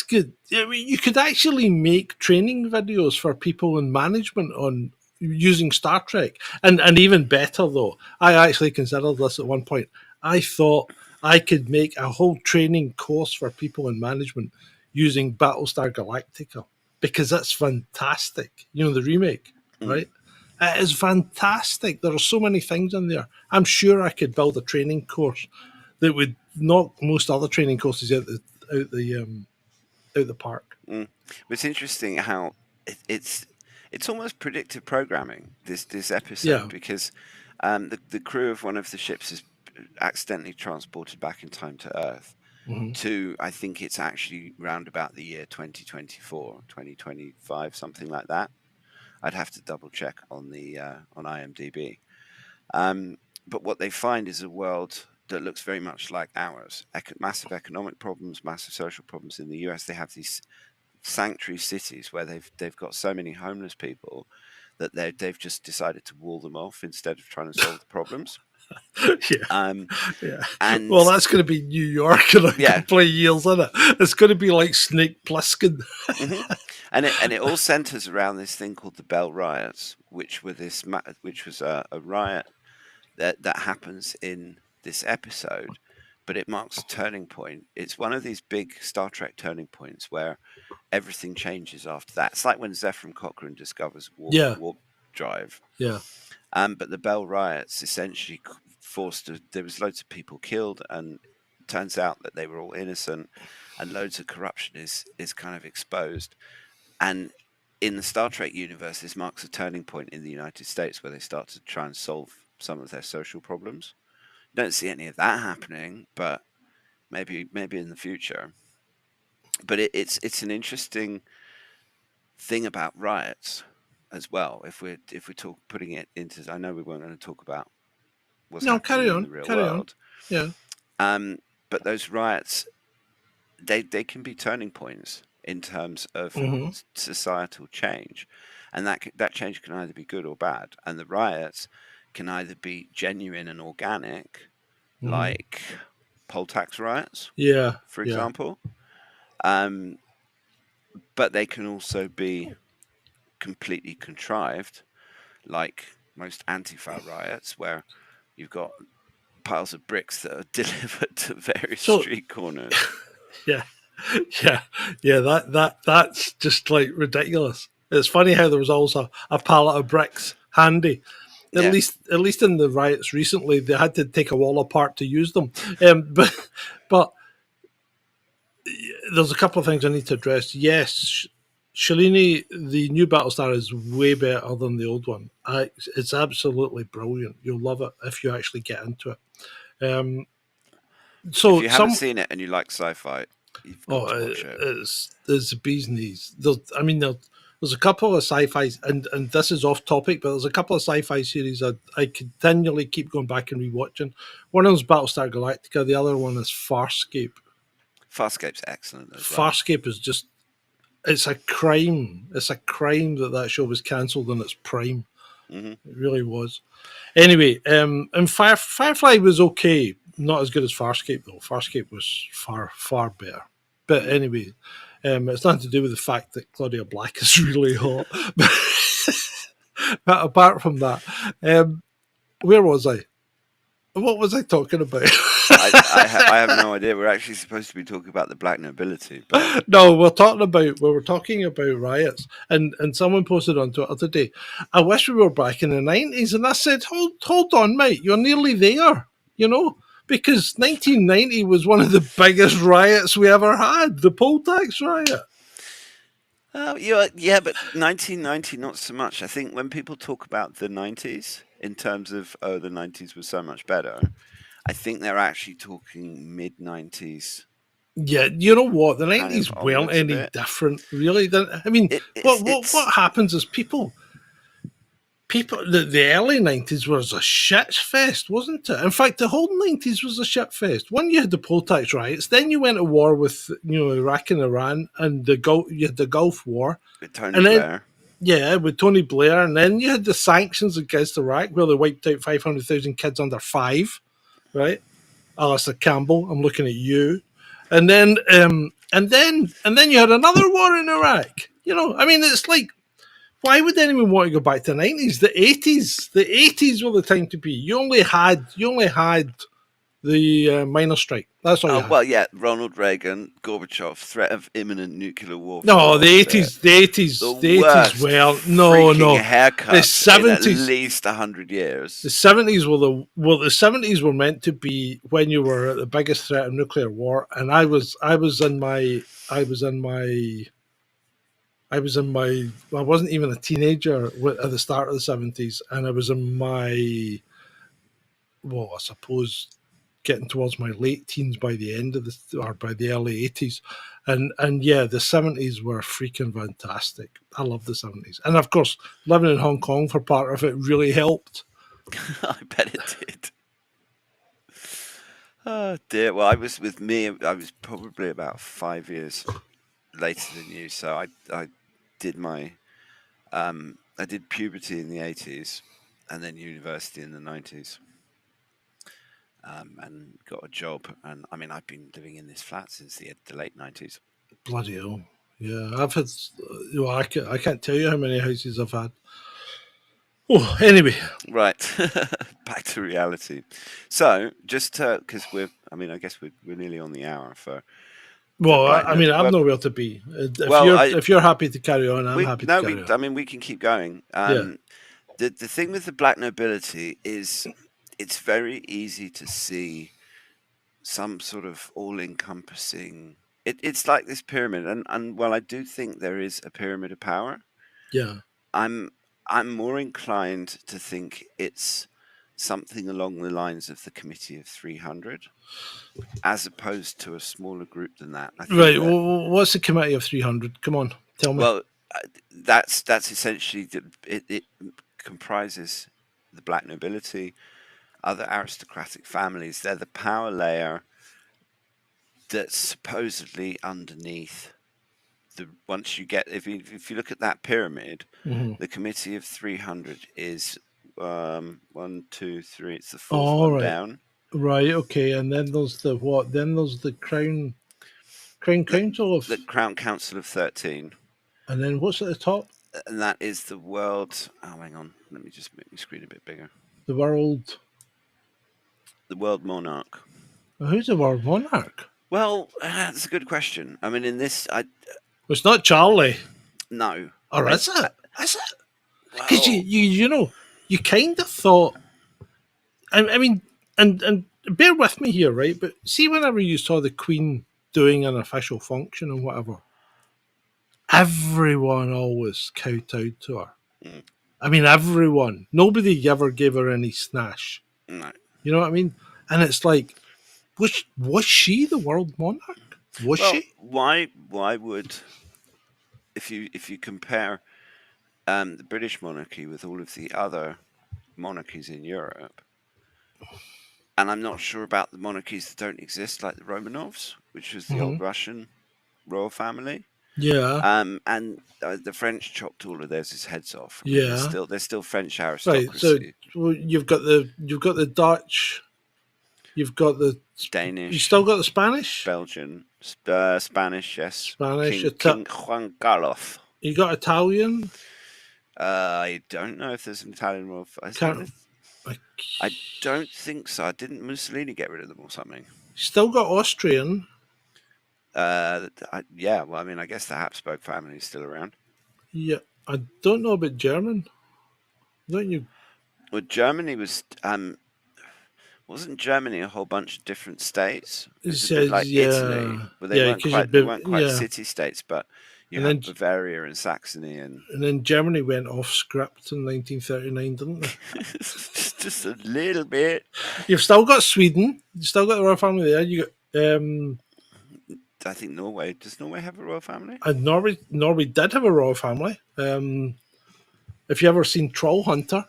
good. I mean, you could actually make training videos for people in management on using Star Trek, and even better though. I actually considered this at one point. I thought I could make a whole training course for people in management using Battlestar Galactica because that's fantastic. You know, the remake, Mm. right? It is fantastic. There are so many things in there. I'm sure I could build a training course that would knock most other training courses out the out the park. Mm. But it's interesting how it's almost predictive programming. This episode Yeah, because the crew of one of the ships is accidentally transported back in time to Earth, Mhm. to, I think it's actually round about the year 2024, 2025, something like that. I'd have to double check on the on IMDb. Um, but what they find is a world that looks very much like ours. Massive economic problems, massive social problems in the US. They have these sanctuary cities where they've got so many homeless people that they've just decided to wall them off instead of trying to solve the problems. Yeah, Um, yeah. and Well, that's going to be New York in a yeah, couple of years, isn't it? It's going to be like Snake Plissken. hmm and it all centers around this thing called the Bell Riots, which were which was a riot that happens in this episode, but it marks a turning point. It's one of these big Star Trek turning points where everything changes after that. It's like when Zefram Cochrane discovers Yeah, warp drive. yeah. But the Bell Riots essentially there was loads of people killed, and it turns out that they were all innocent, and loads of corruption is kind of exposed. And in the Star Trek universe, this marks a turning point in the United States where they start to try and solve some of their social problems. Don't see any of that happening, but maybe in the future. But it's an interesting thing about riots as well. If we're putting it into, I know we weren't going to talk about what's No, happening carry in on, the real carry on. world, Yeah. um, but those riots, they can be turning points in terms of Hmm. societal change, and that change can either be good or bad. And the riots can either be genuine and organic, Hmm. like poll tax riots, Yeah, for yeah. example, um, but they can also be completely contrived, like most Antifa riots, where you've got piles of bricks that are delivered to various So street corners. yeah, yeah, yeah. That's just like ridiculous. It's funny how there was also a pallet of bricks handy. Yeah, At least in the riots recently, they had to take a wall apart to use them. But there's a couple of things I need to address. Yes, Shalini, the new Battlestar is way better than the old one. It's absolutely brilliant. You'll love it if you actually get into it. if So you haven't some seen it and you like sci-fi, you've got Oh, to watch it. it's the bee's knees. There's a couple of sci-fi, and this is off topic, but there's a couple of sci-fi series I continually keep going back and rewatching. One of them's Battlestar Galactica. The other one is Farscape. Farscape's excellent as well. Farscape is just it's a crime. It's a crime that show was cancelled in its prime. Hmm It really was. Anyway, and Firefly was okay. Not as good as Farscape though. Farscape was far better. But hmm anyway, it's nothing to do with the fact that Claudia Black is really hot. But apart from that, where was I? What was I talking about? I have no idea. We're actually supposed to be talking about the Black Nobility, but No, we were talking about riots, and someone posted on Twitter today. I wish we were back in the 90s, and I said, hold on, mate, you're nearly there, you know, because 1990 was one of the biggest riots we ever had, the poll tax riot. oh yeah, but 1990 not so much. I think when people talk about the 90s in terms of the 90s was so much better, I think they're actually talking mid 90s Yeah, you know what? The kind of 90s weren't onwards a any bit. different, really. I mean, It's what happens is the early 90s was a shit fest, wasn't it? In fact, the whole 90s was a shit fest. When you had the poll tax riots, then you went to war with Iraq and Iran, and you had the Gulf War, with Tony and then Blair. yeah, with Tony Blair, and then you had the sanctions against Iraq, where they wiped out 500,000 kids under 5, right? Alistair Campbell, I'm looking at you, and then you had another war in Iraq. I mean, it's like, why would anyone want to go back to the 90s? The 80s were the time to be. You only had the miners' strike. That's all you Oh had. well, yeah, Ronald Reagan, Gorbachev, threat of imminent nuclear No, warfare the offset. 80s, the The 80s, the 80s. worst Well, no, freaking no, the haircut in at 70s. least 100 years. The 70s the 70s were meant to be when you were at the biggest threat of nuclear war, and I wasn't even a teenager at the start of the 70s, and I was in my, well, I suppose, getting towards my late teens by the end of or by the early 80s. And yeah, the 70s were freaking fantastic. I love the 70s. And of course, living in Hong Kong for part of it really helped. I bet it did. Oh dear. Well, I was probably about 5 years later than you. So I did my I did puberty in the 80s, and then university in the 90s, and got a job. And I mean, I've been living in this flat since the late 90s. Bloody hell. Yeah, I've had, well, I can't tell you how many houses I've had. Oh, anyway. Right, back to reality. So, just because I guess we're nearly on the hour for. Well, Black I mean, Note. I've Well, nowhere to be. well, If you're happy to carry on, I'm happy to carry on. I mean, we can keep going. Yeah. The thing with the Black Nobility is it's very easy to see some sort of all-encompassing. It's like this pyramid, and well, I do think there is a pyramid of power. Yeah. I'm more inclined to think it's something along the lines of the Committee of 300, as opposed to a smaller group than that. I think Right. that, Well, what's the committee of 300? Come on, tell me. well, that's essentially it comprises the Black Nobility, other aristocratic families. They're the power layer that's supposedly underneath the. Once you get, if you look at that pyramid, the Committee of 300 is 1, 2, 3. It's the fourth All one right. down. Right. Okay. And then there's the what? Then there's the Crown Council of. The Crown Council of 13. And then what's at the top? And that is the world. Oh, hang on. Let me just make my screen a bit bigger. The world. The world monarch. Who's the world monarch? Well, that's a good question. I mean, in this, It's not Charlie. no. Or is it? Is it? Because Well, you know, you kind of thought. I mean, and bear with me here, right? But see, whenever you saw the Queen doing an official function and whatever, everyone always kowtowed to her. Mm. I mean, everyone. Nobody ever gave her any snash. no. You know what I mean? And it's like, was she the world monarch? Was Well, she? why would, if you compare the British monarchy with all of the other monarchies in Europe, and I'm not sure about the monarchies that don't exist, like the Romanovs, which was the old Russian royal family. Yeah. And the French chopped all of theirs heads off. I mean, Yeah. they're still French Right. aristocracy. So well, you've got the Dutch. You've got the Danish. You still got the Spanish. Belgian, Spanish, yes. Spanish. King Juan Carlos. You got Italian. I don't know if there's an Italian royal. I don't think so. Didn't Mussolini get rid of them or something? Still got Austrian. Yeah. Well, I mean, I guess the Habsburg family is still around. Yeah, I don't know about German. Don't you? Well, Germany was. Wasn't Germany a whole bunch of different states? It was a bit like Italy, but they weren't quite city states. But you had Bavaria and Saxony, and then Germany went off script in 1939, didn't they? just a little bit. You've still got Sweden. You still got the royal family there. You got. I think Norway. Does Norway have a royal family? And Norway did have a royal family. If you ever seen Troll Hunter,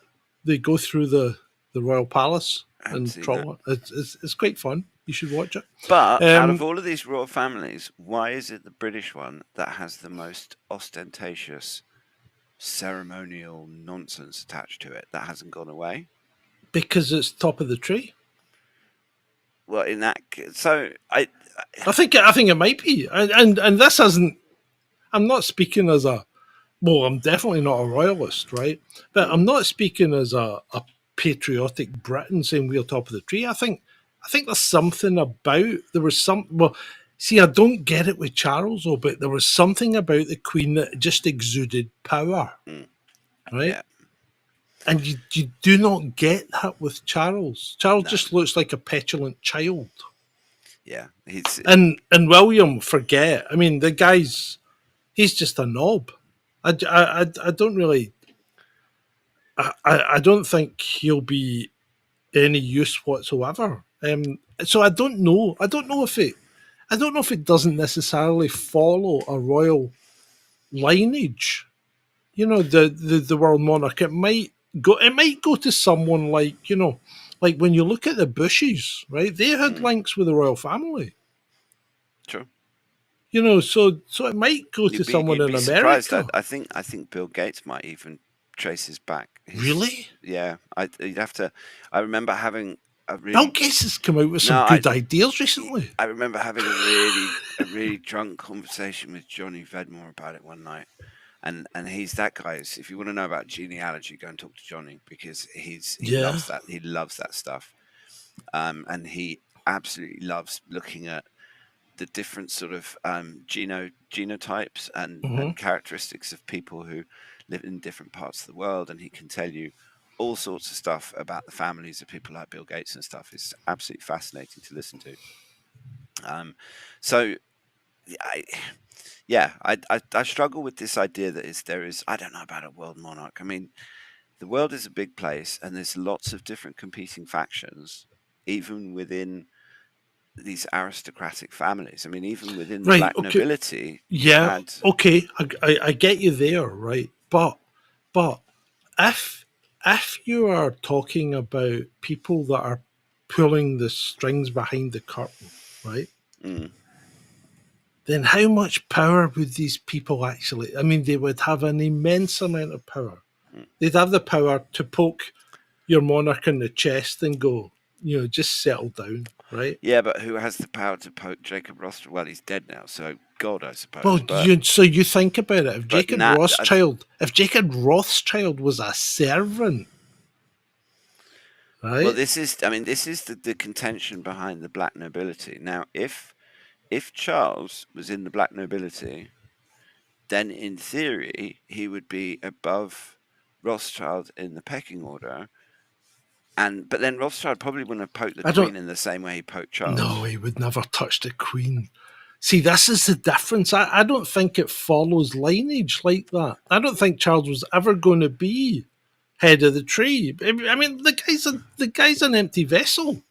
they go through the royal palace and troll. It's quite fun. You should watch it. But out of all of these royal families, why is it the British one that has the most ostentatious ceremonial nonsense attached to it that hasn't gone away? Because it's top of the tree. Well, in that, so I think it might be, and this isn't. I'm not speaking as a. Well, I'm definitely not a royalist, right? But I'm not speaking as a patriotic Briton saying we're top of the tree. I think there's something about there was some. Well, see, I don't get it with Charles, though, but there was something about the Queen that just exuded power, right? Yeah. And you do not get that with Charles. Charles just looks like a petulant child. Yeah, and William, forget. I mean, the guy's he's just a knob. I don't really. I don't think he'll be any use whatsoever So I don't know. I don't know if it doesn't necessarily follow a royal lineage. You know, the world monarch. It might go to someone like, like when you look at the Bushes, right? They had Mm, links with the royal family. true. So it might go to someone You'd in be surprised. America. I think Bill Gates might even trace his back. Really? Yeah. You'd have to. I remember having a Bill really Gates has come out with no. some good ideas recently. I remember having a really drunk conversation with Johnny Vedmore about it one night. And he's that guy. If you want to know about genealogy, go and talk to Johnny, because he Yeah. loves that. He loves that stuff. And he absolutely loves looking at the different sort of genotypes Hmm. and characteristics of people who live in different parts of the world, and he can tell you all sorts of stuff about the families of people like Bill Gates and stuff. It's absolutely fascinating to listen to. So I, yeah, I struggle with this idea that there is, I don't know about a world monarch. I mean, the world is a big place, and there's lots of different competing factions, even within these aristocratic families. I mean, even within the Right. black Okay. nobility, you Yeah. had. Okay. I get you there. Right. But if you are talking about people that are pulling the strings behind the curtain, right? Mm, Then how much power would these people actually? I mean, they would have an immense amount of power. mm. They'd have the power to poke your monarch in the chest and go, just settle down, right? Yeah, but who has the power to poke Jacob Rothschild? Well, he's dead now, so God, I suppose. Well, you think about it. But Nat, If Jacob Rothschild was a servant, well, right? this is the contention behind the black nobility. Now, if Charles was in the black nobility, then in theory he would be above Rothschild in the pecking order. But then Rothschild probably wouldn't have poked the I don't. Queen in the same way he poked No, Charles. he would never touch the Queen. See, this is the difference. I don't think it follows lineage like that. I don't think Charles was ever going to be head of the tree. I mean, the guy's an empty vessel.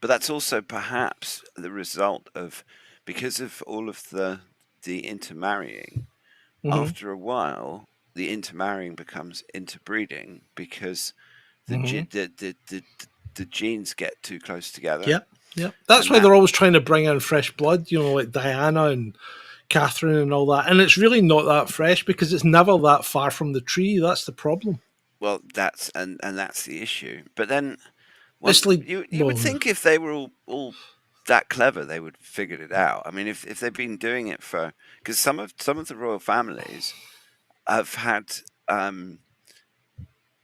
But that's also perhaps the result of, because of all of the intermarrying. Hmm. After a while, the intermarrying becomes interbreeding, because Hmm. the genes get too close together, Yep, yep. That's and why that they're always trying to bring in fresh blood, like Diana and Catherine and all that. And it's really not that fresh because it's never that far from the tree. That's the problem. well, and that's the issue. But then It's like, you would well, think if they were all that clever, they would have figured it out. I mean, if they've been doing it for, because some of the royal families have had, um,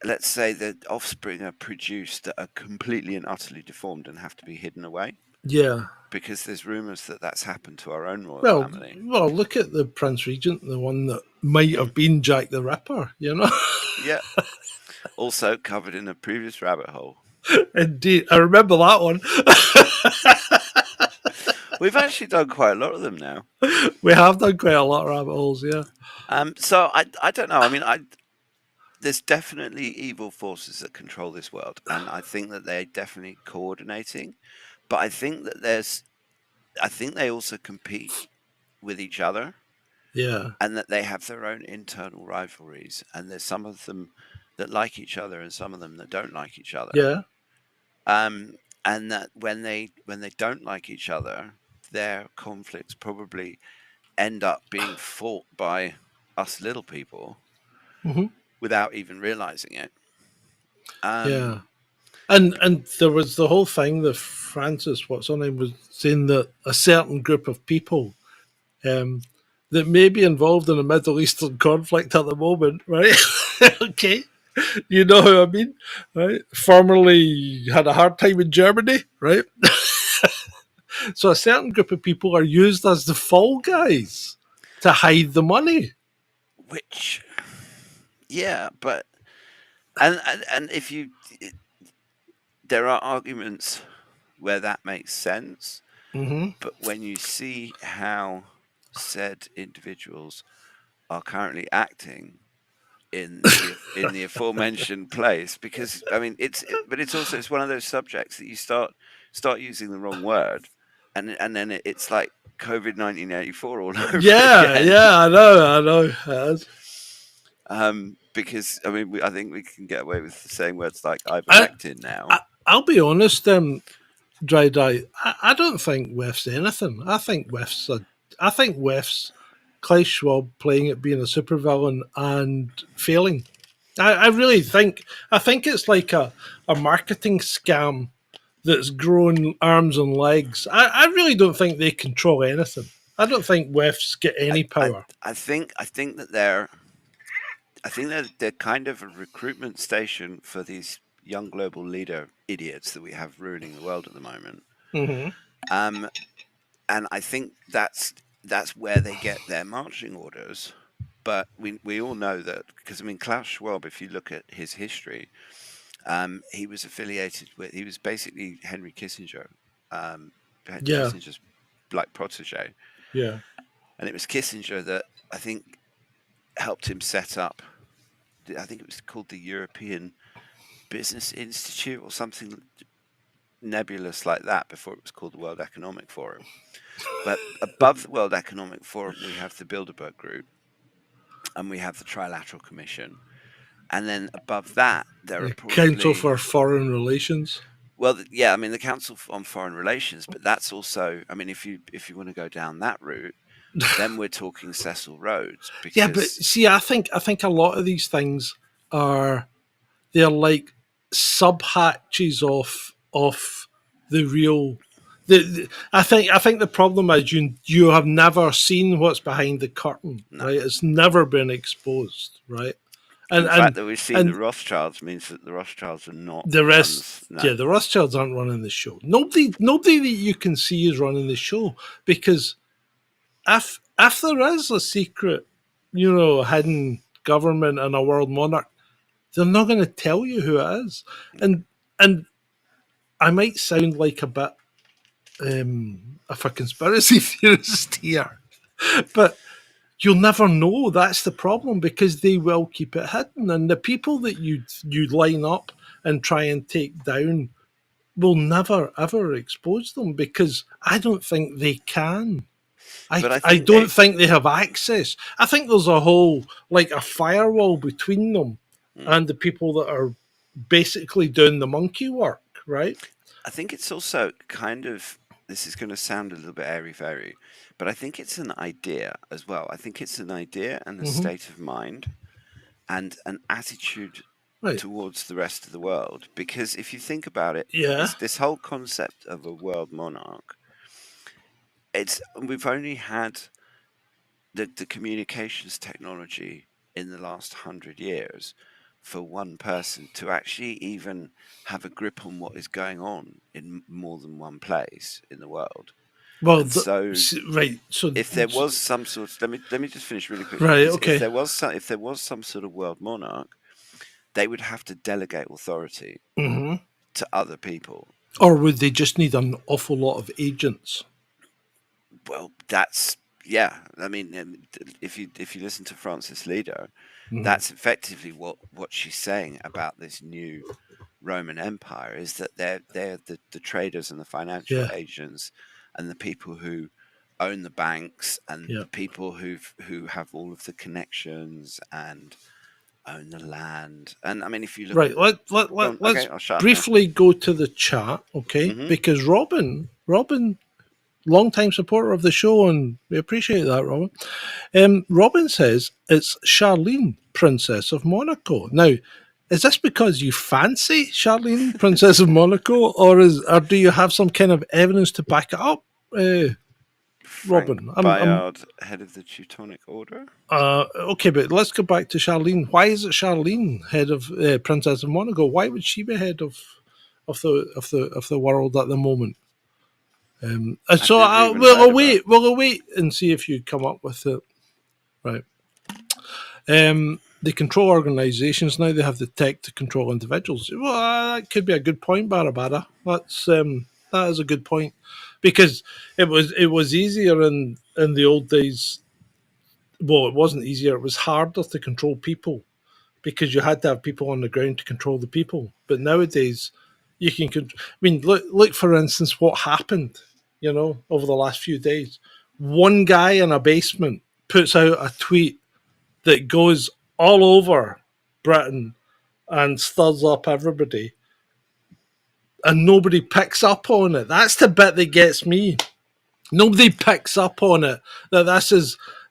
let's say, the offspring are produced that are completely and utterly deformed and have to be hidden away, yeah. because there's rumours that that's happened to our own royal Well, family. look at the Prince Regent, the one that might Mm, have been Jack the Ripper. yeah, also covered in a previous rabbit hole. Indeed. I remember that one. We've actually done quite a lot of them now. We have done quite a lot of rabbit holes, yeah. So I don't know. I mean, there's definitely evil forces that control this world, and I think that they're definitely coordinating. But I think they also compete with each other, Yeah. and that they have their own internal rivalries. And there's some of them that like each other, and some of them that don't like each other. Yeah. Um, and that when they don't like each other, their conflicts probably end up being fought by us little people Hmm. without even realizing it. Yeah. Um, And there was the whole thing that Francis, what's her name, was saying that a certain group of people um, that may be involved in a Middle Eastern conflict at the moment, right? Okay, you know who I mean, right? Formerly had a hard time in Germany, right? So a certain group of people are used as the fall guys to hide the money. which, yeah, but and if you, there are arguments where that makes sense, Hmm. but when you see how said individuals are currently acting in the aforementioned place, because I mean but it's also, it's one of those subjects that you start start using the wrong word, and then it's like COVID 1984 all over Yeah, again. yeah, I know. It is. Because I mean, I think we can get away with saying words like I, ivermectin now. I'll be honest, Dry Dry. I don't think Wef's anything. I think Wef's Klaus Schwab playing at being a supervillain and failing. I really think. I think it's like a marketing scam that's grown arms and legs. I really don't think they control anything. I don't think Wef's get I, any I, power. I think that they're kind of a recruitment station for these young global leader idiots that we have ruining the world at the moment. Hmm. Um, and I think that's where they get their marching orders. But we all know that because I mean Klaus Schwab, if you look at his history, he was affiliated with he was basically Henry Kissinger, Yeah, Kissinger's like protege, yeah. and it was Kissinger that I think helped him set up. I think it was called the European Business Institute or something nebulous like that before it was called the World Economic Forum. But above the World Economic Forum, we have the Bilderberg Group and we have the Trilateral Commission. And then above that, there are The Council probably, for Foreign Relations. well, yeah, I mean, the Council on Foreign Relations, but that's also, I mean, if you want to go down that route, then we're talking Cecil Rhodes Yeah, but because see, I think a lot of these things are they're like sub hatches of the real. I think the problem is you have never seen what's behind the curtain, no. right? It's never been exposed, right? And And the fact and that we've seen the and Rothschilds means that the Rothschilds are not the the rest, ones. No, yeah, the Rothschilds aren't running the show. Nobody that you can see is running the show because if there is a secret, hidden government and a world monarch, they're not going to tell you who it is. And I might sound like a bit of a conspiracy theorist here, but you'll never know. That's the problem because they will keep it hidden, and the people that you line up and try and take down will never ever expose them because I don't think they can. I, but I I think don't they. think they have access. I think there's a whole like a firewall between them Mm. and the people that are basically doing the monkey work, right? I think it's also kind of. This is going to sound a little bit airy fairy, but I think it's an idea as well. I think it's an idea and a Hmm. state of mind and an attitude Right. towards the rest of the world. Because if you think about it, Yeah. this whole concept of a world monarch, it's we've only had the communications technology in the last 100 years for one person to actually even have a grip on what is going on in more than one place in the world. Well, And so right. So, if there was some sort of, let me just finish really quickly right. because Okay. if there was some sort of world monarch, they would have to delegate authority Hmm. to other people. Or would they just need an awful lot of agents? Well, that's yeah. I mean, if you listen to Francis Lido, Mhm. that's effectively what she's saying about this new Roman Empire is that they're the traders and the financial Yeah. agents and the people who own the banks and Yeah. the people who have all of the connections and own the land. And I mean, if you look Right. at go on, Let's okay, I'll shut up now. briefly go to the chat, okay? Hmm. Because Robin, long time supporter of the show, and we appreciate that, Robin. Robin says it's Charlene, Princess of Monaco. Now, is this because you fancy Charlene, Princess of Monaco, or do you have some kind of evidence to back it up, Frank Robin? Bayard, head of the Teutonic Order. Okay, but let's go back to Charlene. Why is it Charlene, head of Princess of Monaco? Why would she be head of the world at the moment? And I've so never even we'll heard of her. await we'll await and see if you come up with it. Right. They control organisations now. They have the tech to control individuals. Well, that could be a good point, Barabara. That is a good point because it was easier in the old days. Well, it wasn't easier. It was harder to control people because you had to have people on the ground to control the people. But nowadays, you can. I mean, look for instance what happened. Over the last few days, one guy in a basement puts out a tweet that goes all over Britain and stirs up everybody, and nobody picks up on it. That's the bit that gets me. Nobody picks up on it that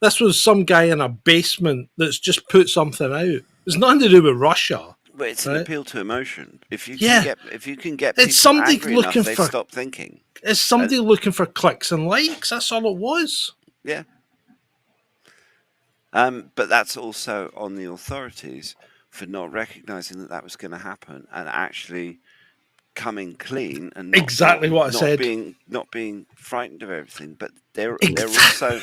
this was some guy in a basement that's just put something out. It's nothing to do with Russia, But it's an right? appeal to emotion. Yeah, If you can get it's people somebody angry enough, looking they for stop thinking. it's And somebody looking for clicks and likes. That's all it was. yeah, but that's also on the authorities for not recognizing that that was going to happen and actually coming clean and Exactly what I said. not being frightened of everything. But they're Exactly, also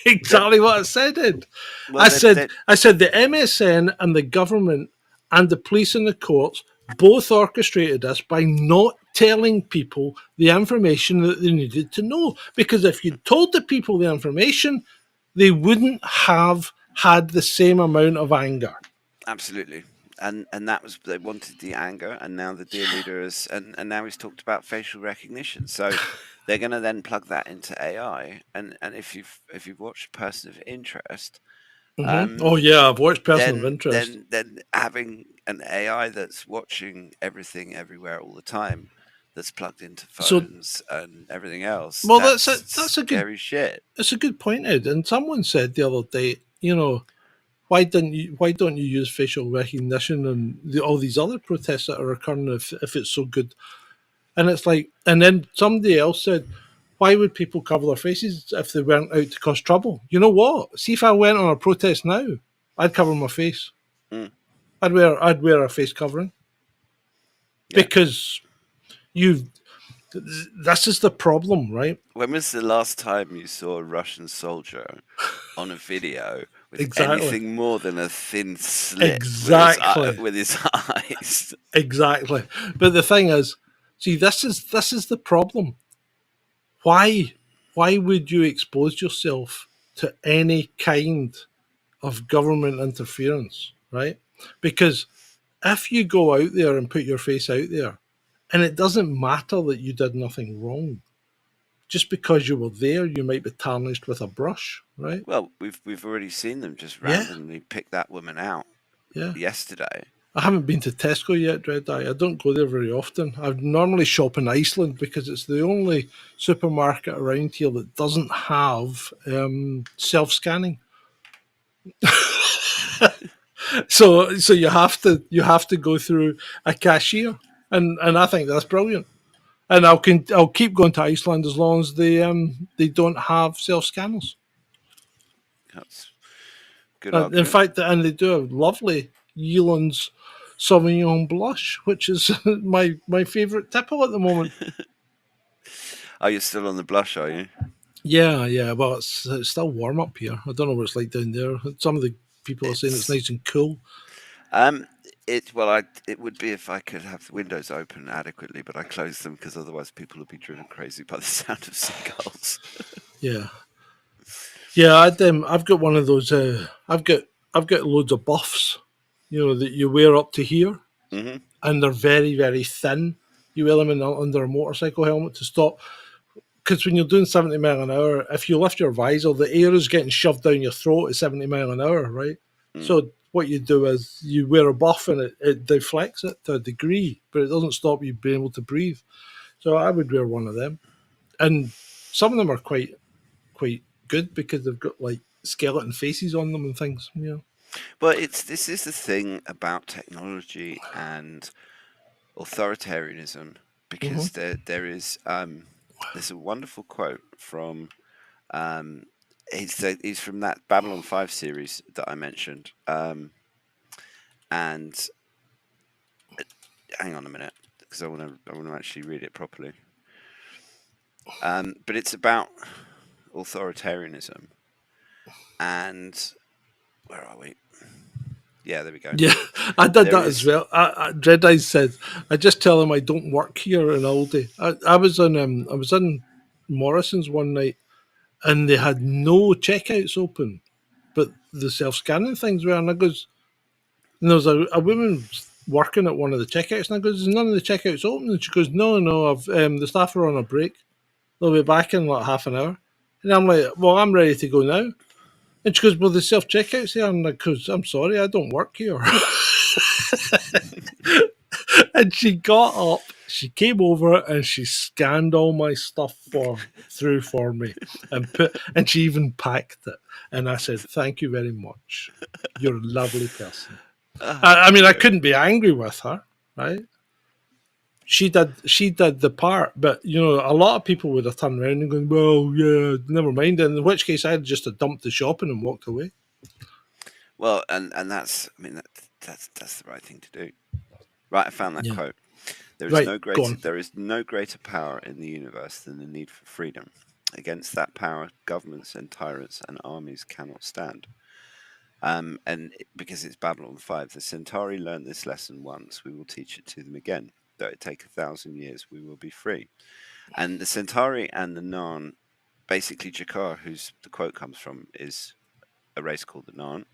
they're, exactly what I said. well I said they're I said the MSN and the government and the police and the courts both orchestrated this by not telling people the information that they needed to know. Because if you told the people the information, they wouldn't have had the same amount of anger. absolutely. And that was they wanted the anger, and now the dear leader is, and now he's talked about facial recognition. So they're going to then plug that into AI, and if you've watched Person of Interest, Oh yeah, I've watched Person of then Interest. then having an AI that's watching everything everywhere all the time, that's plugged into So, phones and everything else, well, that's that's a good scary shit. it's a good point, Ed. And someone said the other day, why don't you use facial recognition and all these other protests that are occurring if it's so good? And it's like, and then somebody else said, why would people cover their faces if they weren't out to cause trouble? You know what? See, if I went on a protest now, I'd cover my face. Mm, I'd wear a face covering yeah. because you. This is the problem, right? When was the last time you saw a Russian soldier on a video with Exactly. anything more than a thin slit Exactly. with his eyes? Exactly. But the thing is, see, this is the problem. Why why would you expose yourself to any kind of government interference, right? Because if you go out there and put your face out there, and it doesn't matter that you did nothing wrong, just because you were there, you might be tarnished with a brush, right? Well, we've already seen them just Yeah, randomly pick that woman out yeah. yesterday. I haven't been to Tesco yet, Dread Eye. I don't go there very often. I normally shop in Iceland because it's the only supermarket around here that doesn't have self-scanning. So you have to go through a cashier, and I think that's brilliant. And I'll keep going to Iceland as long as they don't have self scanners. That's a good In argument. fact, and they do have lovely Yealand's Sauvignon Blush, which is my favourite tipple at the moment. Are you still on the blush? Are you? Yeah, yeah. Well, it's still warm up here. I don't know what it's like down there. Some of the people are saying it's It's nice and cool. um. It would be if I could have the windows open adequately, but I close them because otherwise people would be driven crazy by the sound of seagulls. Yeah, yeah. I've got one of those. I've got loads of buffs, that you wear up to here, Hmm. and they're very very thin. You wear them under a motorcycle helmet to stop. Because when you're doing 70 mile an hour, if you lift your visor, the air is getting shoved down your throat at 70 mile an hour, right? Mm. So what you do is you wear a buff and it deflects it to a degree, but it doesn't stop you being able to breathe. So I would wear one of them. And some of them are quite good because they've got like skeleton faces on them and things. But this is the thing about technology and authoritarianism, Hmm. because there's a wonderful quote from um, he's from that Babylon 5 series that I mentioned, and hang on a minute because I want to actually read it properly. But it's about authoritarianism, and where are we? Yeah, there we go. Yeah, I did There that as is. well. Dread Eyes said, I just tell them I don't work here in Aldi. I was in Morrison's one night and they had no checkouts open, but the self scanning things were. And there was a woman. working at one of the checkouts, and I goes, "Is none of the checkouts open?" And she goes, "No, no, I've the staff are on a break. They'll be back in like half an hour." And I'm like, "Well, I'm ready to go now." And she goes, "Well, the self checkouts here." I'm like, "Cause I'm sorry, I don't work here." And she got up, she came over, and she scanned all my stuff through for me, and she even packed it. And I said, "Thank you very much. You're a lovely person." I mean, I Dear. couldn't be angry with her, right? She did the part, but a lot of people would have turned around and gone, "Well, yeah, never mind." And in which case, I'd just have dumped the shopping and walked away. Well, and that's, I mean, that's the right thing to do. Right, I found that Yeah. quote. Right, go on. There is no greater power in the universe than the need for freedom. Against that power, governments and tyrants and armies cannot stand. Because it's Babylon 5, the Centauri learned this lesson once. We will teach it to them again. Though it take 1,000 years, we will be free. And the Centauri and the Narn, basically Jakar, whose the quote comes from, is a race called the Narn,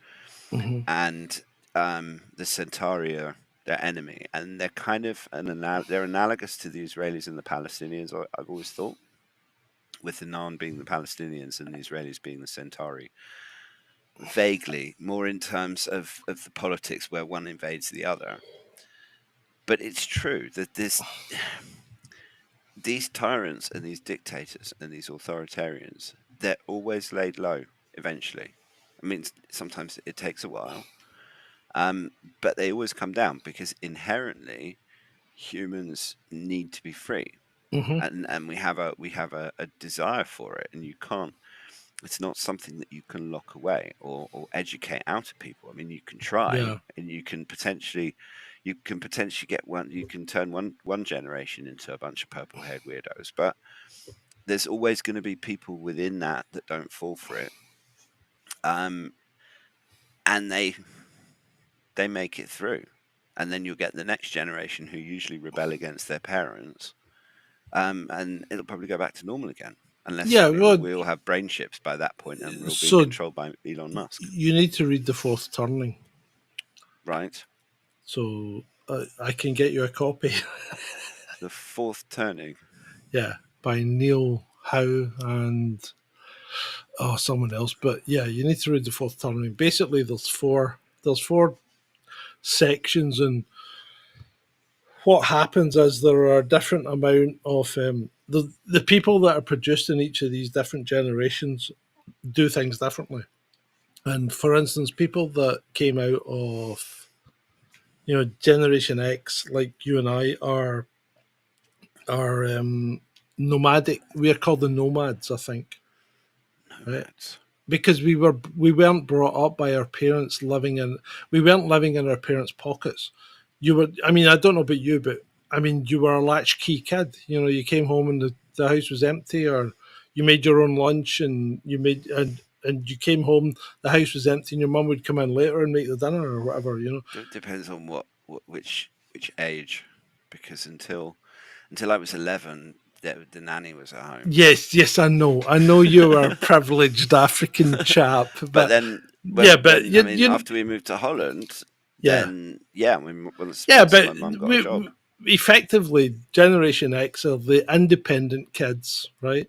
Hmm. and the Centauri are their enemy, and they're kind of they're analogous to the Israelis and the Palestinians. I've always thought, with the Narn being the Palestinians and the Israelis being the Centauri, vaguely more in terms of the politics where one invades the other. But it's true that these tyrants and these dictators and these authoritarians, they're always laid low eventually. I mean, sometimes it takes a while, but they always come down because inherently humans need to be free, Hmm. and we have a desire for it, and you can't. It's not something that you can lock away or educate out of people. I mean, you can try, Yeah. and you can potentially get one. You can turn one generation into a bunch of purple haired weirdos, but there's always going to be people within that don't fall for it, um, and they make it through, and then you'll get the next generation who usually rebel against their parents, and it'll probably go back to normal again. Unless Yeah, well, we all have brain chips by that point and we're all being so controlled by Elon Musk, you need to read The Fourth Turning. right? So I can get you a copy. The fourth turning. Yeah, by Neil Howe and someone else. But yeah, you need to read The Fourth Turning. Basically, there's four sections, and what happens is there are a different amount of the people that are produced in each of these different generations do things differently. And for instance, people that came out of Generation X, like you and I, are nomadic. We are called the nomads, I think, right? Nomads. Because we weren't brought up by our parents we weren't living in our parents' pockets. You were, I mean, I don't know about you, but I mean, you were a latchkey kid. You came home and the house was empty, or you made your own lunch and you came home, the house was empty, and your mum would come in later and make the dinner or whatever. It depends on which age, because until I was 11, the nanny was at home. Yes, yes, I know you were a privileged African chap, But but then, yeah, but I mean, after we moved to Holland, yeah, then yeah, once yeah, but my mum got a job, effectively, Generation X are the independent kids, right?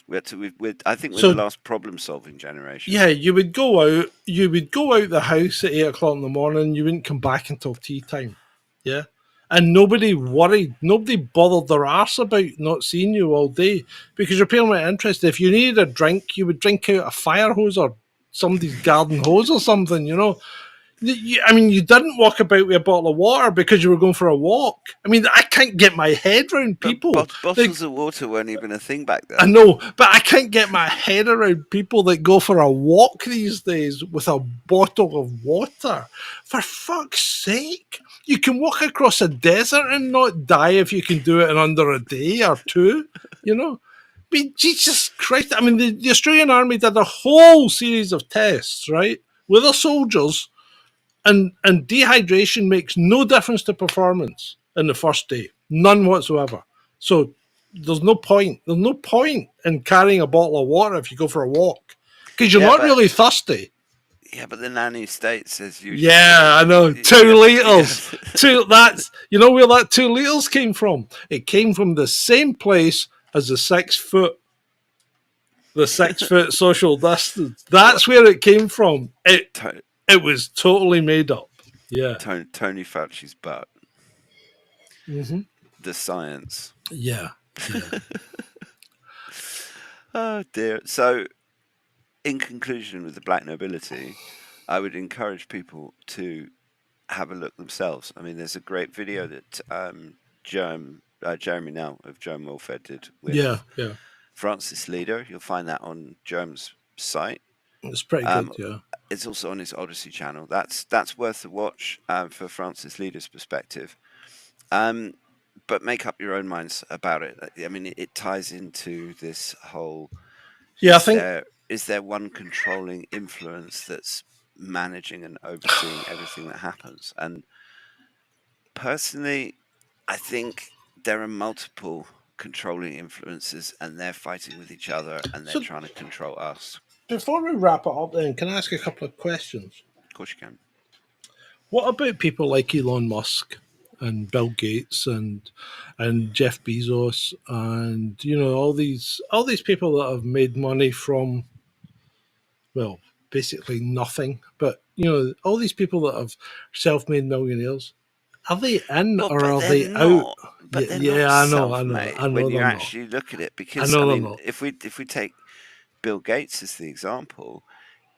we had to. I think we're the So last problem-solving generation. yeah, you would go out the house at 8 o'clock in the morning. You wouldn't come back until tea time. Yeah. And nobody worried, nobody bothered their arse about not seeing you all day because your parents weren't interested. If you needed a drink, you would drink out a fire hose or somebody's garden hose or something. I mean, you didn't walk about with a bottle of water because you were going for a walk. I mean, I can't get my head around But people. bottles of water weren't even a thing back I then. know, but I can't get my head around people that go for a walk these days with a bottle of water. For fuck's sake. You can walk across a desert and not die if you can do it in under a day or two, you know? I mean, Jesus Christ. I mean, the Australian Army did a whole series of tests, right, with their soldiers, and dehydration makes no difference to performance in the first day, none whatsoever. So there's no point. There's no point in carrying a bottle of water if you go for a walk because you're Yeah, not but really thirsty. Yeah, but the nanny state says you should Yeah, I know. be. You 2 liters. have to, Two. That's you know where that 2 liters came from. It came from the same place as the 6 foot, the 6 foot social distance. what? That's where it came from. It To, it was totally made up. Yeah. Tony Fauci's butt. Hmm. The science. Yeah. Yeah. Oh dear. So, in conclusion, with the Black Nobility, I would encourage people to have a look themselves. I mean, there's a great video that Jeremy Now of German Welfare did Yeah. with Yeah. Francis Leader. You'll find that on Germ's site. It's pretty good. Um, Yeah. it's also on his Odyssey channel. That's worth a watch for Francis Leader's perspective. Um, but make up your own minds about it. I mean, it ties into this whole: Yeah. I think is there one controlling influence that's managing and overseeing everything that happens? And personally, I think there are multiple controlling influences, and they're fighting with each other, and they're so. trying to control us. Before we wrap it up, then, can I ask a couple of questions? Of course, you can. What about people like Elon Musk and Bill Gates and Jeff Bezos and all these people that have made money from, well, basically nothing, but all these people that have self-made millionaires, are they in Well, or but are they're they out? not. But Yeah, they're not yeah, I self-made know when you they're not. actually look at it. I Because I know they're mean, not. if we take Bill Gates as the example,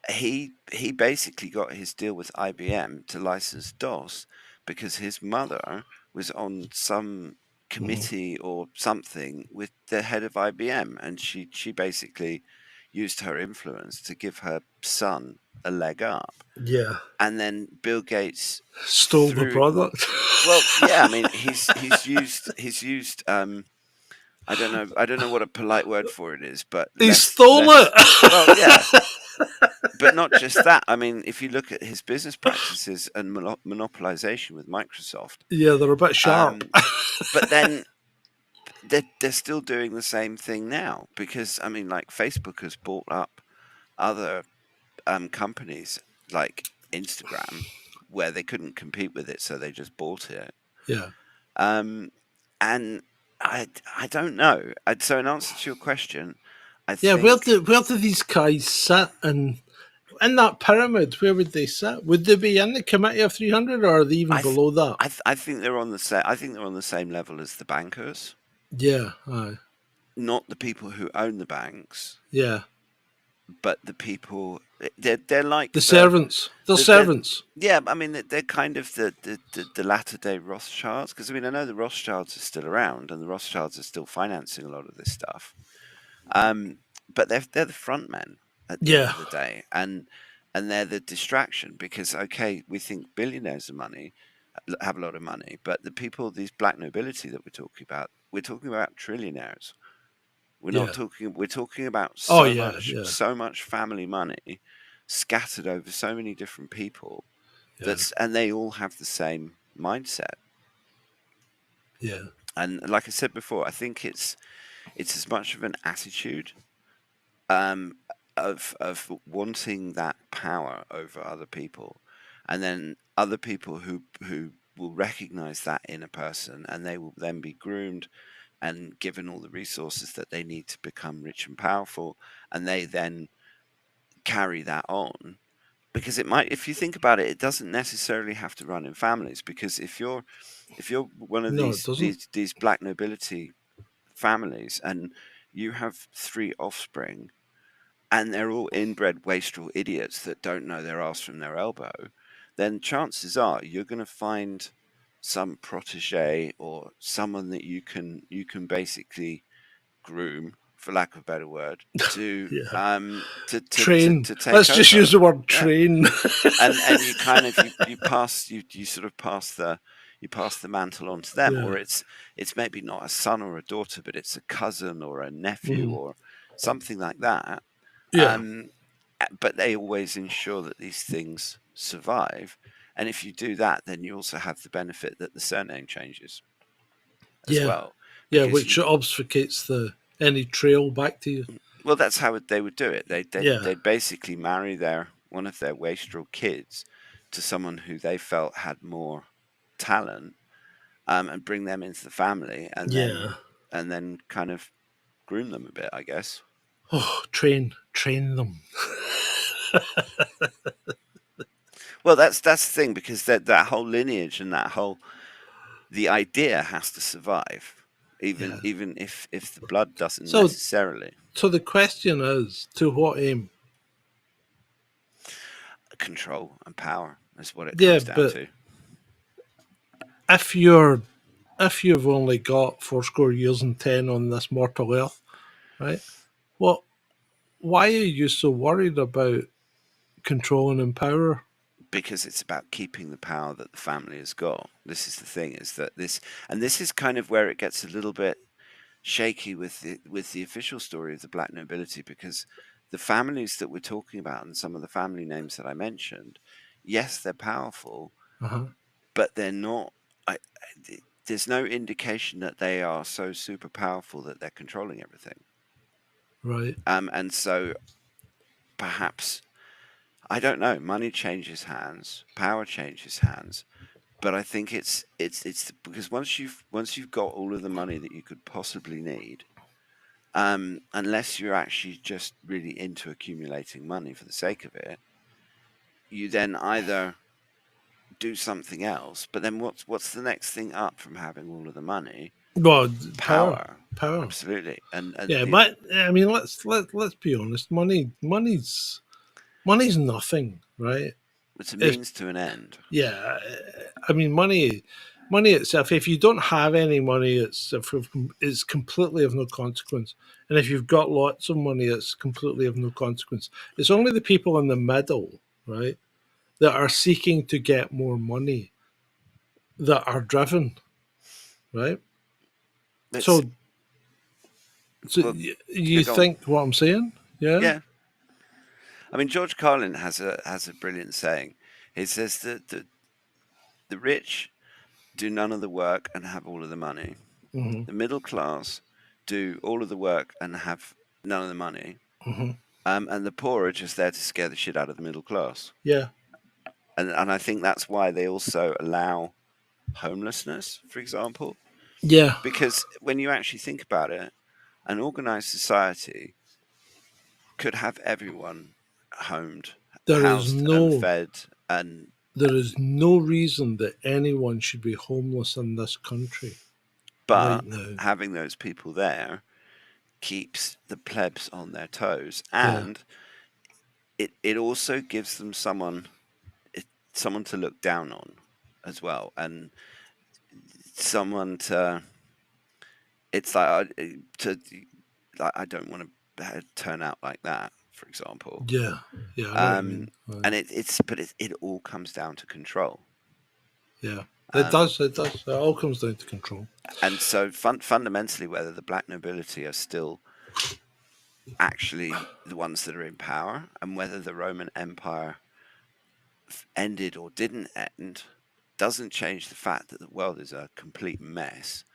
he basically got his deal with IBM to license DOS because his mother was on some Mhm. committee or something with the head of IBM, and she basically used her influence to give her son a leg up. Yeah, And then Bill Gates stole the through product. well, yeah, I mean he's used I don't know what a polite word for it is, but He less stole less it. well, yeah, but not just that. I mean, if you look at his business practices and monopolization with Microsoft, Yeah, they're a bit sharp. um, but then they're still doing the same thing now because I mean, like Facebook has bought up other companies like Instagram where they couldn't compete with it, so they just bought it. Yeah. Um, and I don't know. So in answer to your question, I Yeah, think where do these guys sit in that pyramid? Where would they sit? Would they be in the committee of 300, or are they even I th- below that? I think they're on the same. I think they're on the same level as the bankers, Yeah, aye, not the people who own the banks, yeah. but the people. They're The like servants, they're the servants. yeah. I mean, they're kind of the latter day Rothschilds because I mean I know the Rothschilds are still around and the Rothschilds are still financing a lot of this stuff. Um, but they're the front men at the end Yeah, of the day, and they're the distraction because okay, we think billionaires have a lot of money, but the people, these black nobility that we're talking about trillionaires. We're not yeah. talking. We're talking about Oh yeah, yeah, so much family money scattered over so many different people. yeah, And they all have the same mindset. yeah, And like I said before, I think it's as much of an attitude um, of wanting that power over other people, and then other people who will recognize that in a person, and they will then be groomed and given all the resources that they need to become rich and powerful, and they then carry that on. Because it might, if you think about it, it doesn't necessarily have to run in families. Because if you're one of No, it doesn't. these black nobility families, and you have three offspring and they're all inbred wastrel idiots that don't know their ass from their elbow, then chances are you're going to find some protege or someone that you can basically groom, for lack of a better word, to Yeah. to Train. take Let's just use over. the word Yeah, train. and you kind of you sort of pass the mantle on to them, Yeah, or it's maybe not a son or a daughter, but it's a cousin or a nephew mhm. or something like that. Yeah, um, but they always ensure that these things survive. And if you do that, then you also have the benefit that the surname changes as yeah, well, yeah. because Which obfuscates the any trail back to you. well, that's how they would do it. Yeah, They'd basically marry their their wastrel kids to someone who they felt had more talent, and bring them into the family, and Yeah. then kind of groom them a bit, I guess. Oh, train them. Well, that's the thing, because that whole lineage and the idea has to survive, Yeah. even if the blood doesn't So necessarily. so the question is, to what aim? Control and power is what it Yeah, comes down but to. if you've only got fourscore years and 10 on this mortal earth, right? What why are you so worried about controlling and power? Because it's about keeping the power that the family has got. This is the thing, is that this is kind of where it gets a little bit shaky with the official story of the Black Nobility, because the families that we're talking about and some of the family names that I mentioned, yes, they're powerful, Uh-huh. but they're not. There's no indication that they are so super powerful that they're controlling everything. Right. And so perhaps, I don't know. Money changes hands, power changes hands, but I think it's because once you've got all of the money that you could possibly need, unless you're actually just really into accumulating money for the sake of it, you then either do something else. But then what's the next thing up from having all of the money? Well, power. Power, Power. absolutely, and Yeah, but I mean, let's be honest. Money's nothing, right? it's a If means to an end. yeah, I mean, money itself. If you don't have any money, it's completely of no consequence. And if you've got lots of money, it's completely of no consequence. It's only the people in the middle, right, that are seeking to get more money that are driven, right? It's So, so well, you go on. think what I'm saying? Yeah. Yeah, I mean, George Carlin has a brilliant saying. He says that the rich do none of the work and have all of the money. Hmm. The middle class do all of the work and have none of the money. Hmm. And the poor are just there to scare the shit out of the middle class. Yeah. And I think that's why they also allow homelessness, for example, Yeah. because when you actually think about it, an organized society could have everyone homed, There is housed, and no fed, and there is no reason that anyone should be homeless in this country right but now. having those people there keeps the plebs on their toes, Yeah. and it also gives them someone to look down on as well, and someone to it's like to like, I don't want to turn out like that, for example. Yeah. Yeah. I know what you Um, mean. Right. and it all comes down to control. Yeah. It Um, does. It does. It all comes down to control. and so fundamentally, whether the black nobility are still actually the ones that are in power, and whether the Roman Empire ended or didn't end, doesn't change the fact that the world is a complete mess.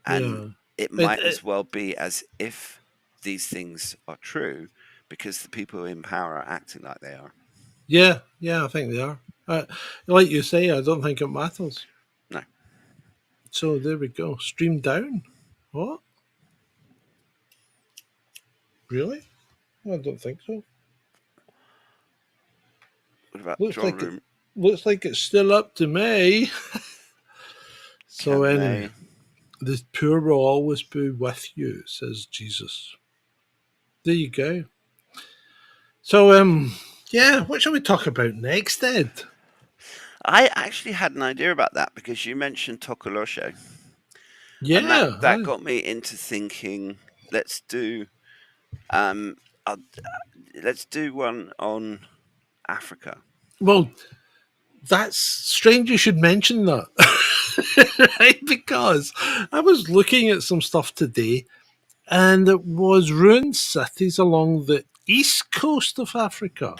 And Yeah. it It, might it, as well be as if these things are true, because the people in power are acting like they are. yeah. Yeah. I think they are. Like you say, I don't think it matters. No. So there we go. Stream down. What? Really? I don't think so. What about Looks draw like it. room? Looks like it's still up to me. So Can anyway, they? the poor will always be with you, says Jesus. There you go. So yeah, what shall we talk about next, Ed? I actually had an idea about that because you mentioned Tokoloshe, and Yeah, that got me into thinking. Let's do um, uh, let's do one on Africa. well, that's strange you should mention that. Right? Because I was looking at some stuff today and it was ruined cities along the east coast of Africa.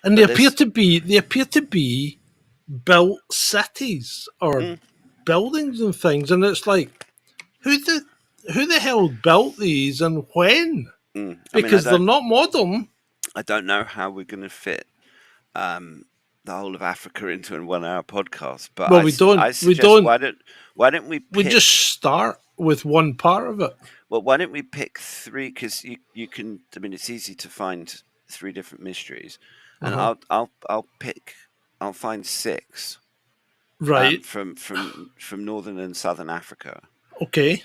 And But there's they appear to be built cities or mm, buildings and things, and it's like who the who the hell built these and when? I mean, Because they're not modern. I don't know how we're going to fit the whole of Africa into a 1 hour podcast. But Well, I we suggest don't. why don't we We just pick start with one part of it. well why don't we pick three, because you can, I mean, it's easy to find three different mysteries, and Uh-huh. I'll find six Right. from northern and southern Africa. Okay.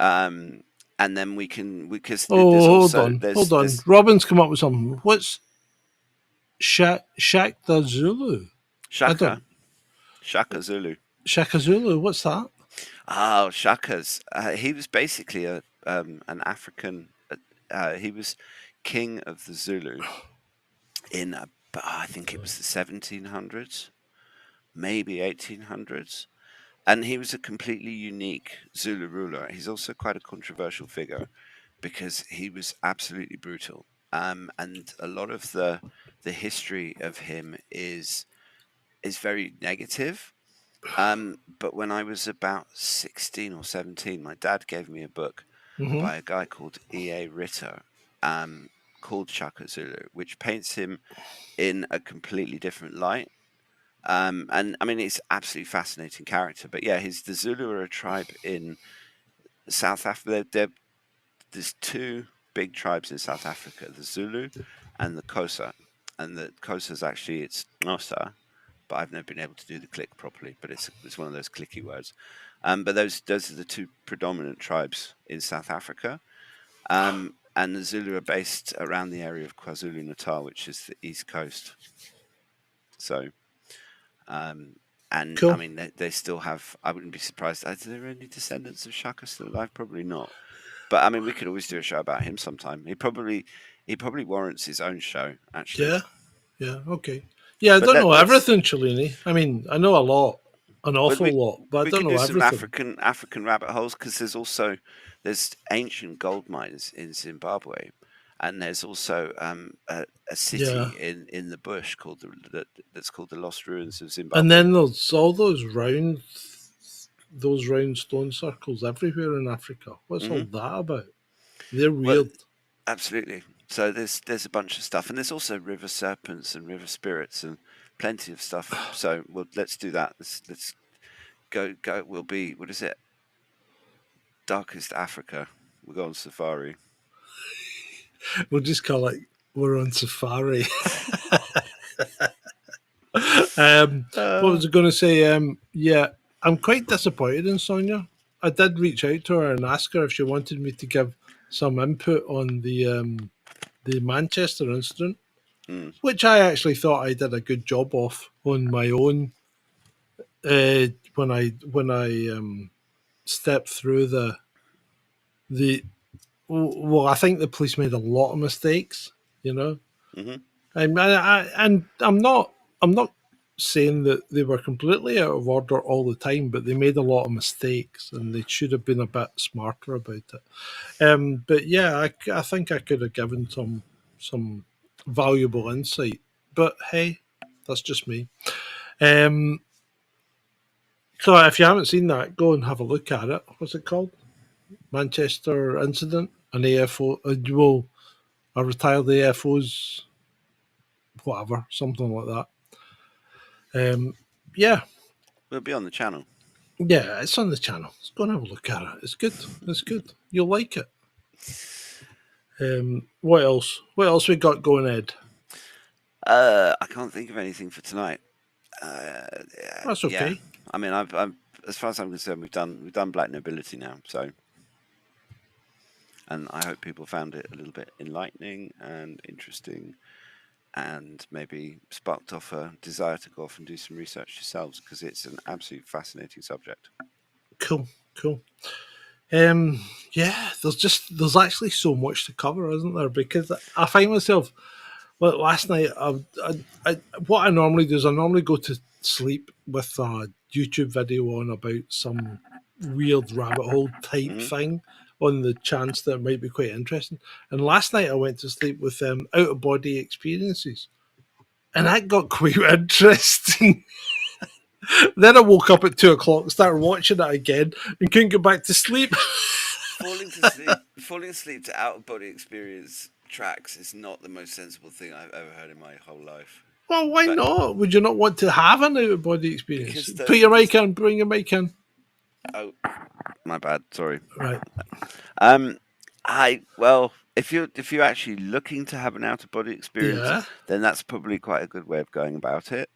And then we can, because there's Oh, hold also on. Hold on. there's Robin's come up with something. What's Shak the Zulu? I Shaka don't. Shaka Zulu. Shaka Zulu. What's that? Oh, Shaka's. He was basically an African. He was king of the Zulu in I think it was the 1700s, maybe 1800s, and he was a completely unique Zulu ruler. He's also quite a controversial figure because he was absolutely brutal. And a lot of the history of him is very negative. But when I was about 16 or 17, my dad gave me a book Mm-hmm. by a guy called E.A. Ritter, called Shaka Zulu, which paints him in a completely different light. And I mean, it's absolutely fascinating character. But yeah, the Zulu are a tribe in South Africa. There's two big tribes in South Africa: the Zulu and the Xhosa. And the Xhosa is actually, it's Xhosa, but I've never been able to do the click properly. But it's one of those clicky words. But those are the two predominant tribes in South Africa. And the Zulu are based around the area of KwaZulu Natal, which is the east coast. So, and I Cool. mean, they still have. I wouldn't be surprised. Are there any descendants of Shaka still alive? Probably not. But I mean, we could always do a show about him sometime. He probably warrants his own show, actually. Yeah. Yeah. Okay. Yeah, I But don't know let's everything, Cellini. I mean, I know a lot, an but awful lot, but I we don't could know do some everything. African rabbit holes, because there's ancient gold mines in Zimbabwe, and there's also a Yeah. city in the bush that's called the Lost Ruins of And Zimbabwe. then there's all those round stone circles everywhere in Africa. What's all Hmm. that about? They're Well, weird. absolutely. So there's a bunch of stuff, and there's also river serpents and river spirits and plenty of stuff. So let's do that. Let's go. We'll be, what is it? Darkest Africa. We'll go on safari. We'll just call it we're on safari. What Uh, was I going to say? Yeah, I'm quite disappointed in Sonia. I did reach out to her and ask her if she wanted me to give some input on the Manchester incident, mm, which I actually thought I did a good job of on my own when I stepped through the well. I think the police made a lot of mistakes. You know, hmm and I'm not saying that they were completely out of order all the time, but they made a lot of mistakes and they should have been a bit smarter about it. But yeah, I think I could have given some valuable insight. But hey, that's just me. Um, so if you haven't seen that, go and have a look at it. What's it called? Manchester Incident, an AFO. Well, a retired AFO's whatever, something like that. Yeah, We'll be on the channel. yeah, it's on the channel. Let's go and have a look at it. It's good. It's good. You'll like it. What else? What else we got going, Ed? I can't think of anything for tonight. That's Yeah, okay. I mean, I'm as far as I'm concerned, we've done Black Nobility now. So, and I hope people found it a little bit enlightening and interesting, and maybe sparked off a desire to go off and do some research yourselves, because it's an absolutely fascinating subject. Cool. Cool. Yeah, there's actually so much to cover, isn't there? Because I find myself, well, last night, what I normally do is I normally go to sleep with a YouTube video on about some weird rabbit hole type Hmm. thing on the chance that it might be quite interesting. And last night I went to sleep with out of body experiences, and that got quite interesting. Then I woke up at 2 o'clock, started watching it again, and couldn't get back to sleep. Falling asleep to out of body experience tracks is not the most sensible thing I've ever heard in my whole life. Well, why But not? Would you not want to have an out of body experience? because Put your mic in. Bring your mic in. oh, my bad. Sorry. Right. Um, if you're actually looking to have an out of body experience, Yeah. then that's probably quite a good way of going about it.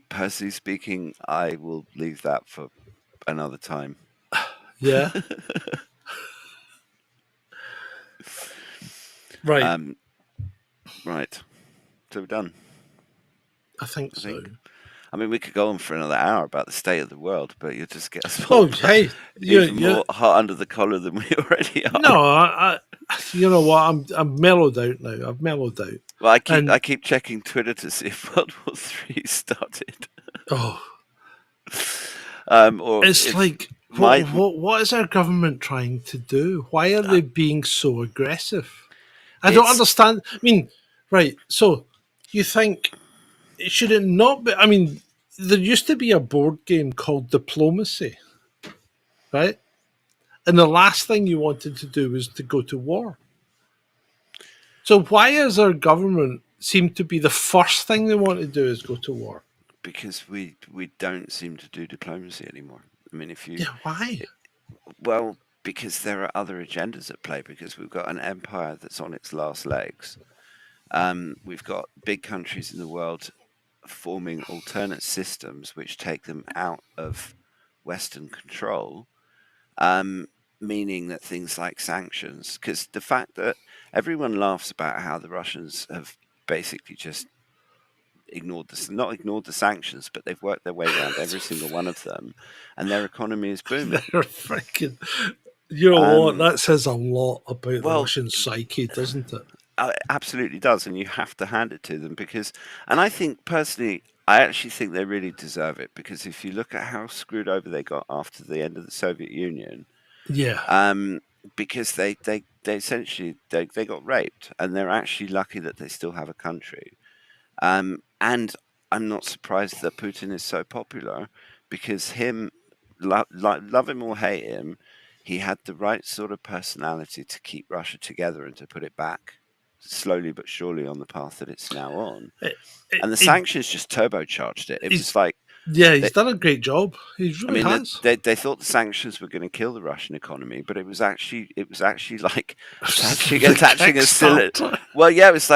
Personally speaking, I will leave that for another time. Yeah. Right. Um, right. So we're done. I think I so. think. I mean, we could go on for another hour about the state of the world, but you'll just get us Oh, all hey, even you more hot under the collar than we already are. no, you know what? I'm mellowed out now. I've mellowed out, Well, and I keep checking Twitter to see if World War Three started, oh, or it's if like my what is our government trying to do? Why are uh, they being so aggressive? I don't it's understand. I mean, right? So you think should it not be? I mean, there used to be a board game called Diplomacy, right? And the last thing you wanted to do was to go to war. So why is our government seem to be the first thing they want to do is go to war? because we don't seem to do diplomacy anymore. I mean, if you Yeah, why? well, because there are other agendas at play. Because we've got an empire that's on its last legs. We've got big countries in the world forming alternate systems which take them out of Western control, um, meaning that things like sanctions, because the fact that everyone laughs about how the Russians have basically just not ignored the sanctions, but they've worked their way around every single one of them, and their economy is booming. They're freaking. You know what? Um, That says a lot about the well, Russian psyche, doesn't it? it absolutely does, and you have to hand it to them because, and I think personally, I actually think they really deserve it because if you look at how screwed over they got after the end of the Soviet Union, Yeah. um, because they essentially they got raped, and they're actually lucky that they still have a country. And I'm not surprised that Putin is so popular because love him or hate him, he had the right sort of personality to keep Russia together and to put it back slowly but surely on the path that it's now on. It, And the it, sanctions just turbocharged it. It was he's like yeah, they, he's done a great job. He I really mean, has. they thought the sanctions were going to kill the Russian economy, but it was actually like The attaching a cylinder. Kickstarter. Well, yeah, it was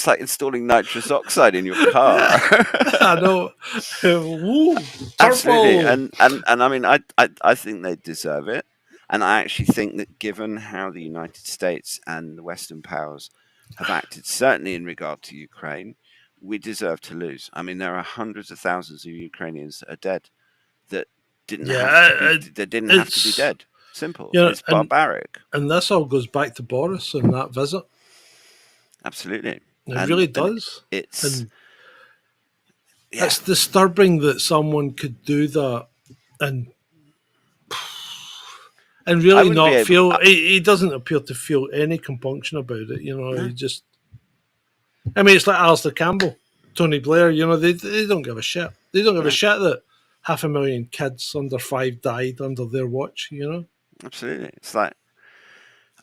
like installing nitrous oxide in your car. I know. Woo, Absolutely, turbo. and I mean, I think they deserve it, and I actually think that given how the United States and the Western powers have acted, certainly in regard to Ukraine, we deserve to lose. I mean, there are hundreds of thousands of Ukrainians that are dead that Yeah, didn't have to be it's dead. Simple. you know, It's barbaric. and this all goes back to Boris and that visit. Absolutely. It really And does, it's and yeah. it's disturbing that someone could do that and I really wouldn't be not able. feel. He doesn't appear to feel any compunction about it. You know, he No, just. I mean, it's like Alistair Campbell, Tony Blair. You know, they don't give a shit. They don't give a no, shit that 500,000 kids under 5 died under their watch. You know. absolutely. It's like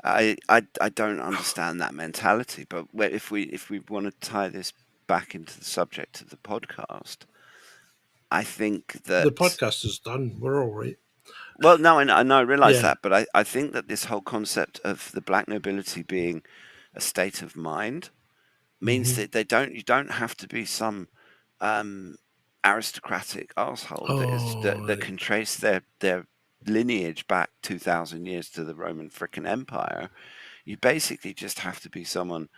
I don't understand that mentality. But if we want to tie this back into the subject of the podcast, I think The that podcast is done. We're all right. well, no, I know I realize Yeah. that, but I think that this whole concept of the black nobility being a state of mind means Hmm. that you don't have to be some um, aristocratic asshole Oh, that right. can trace their lineage back 2,000 years to the Roman frickin' Empire. You basically just have to be someone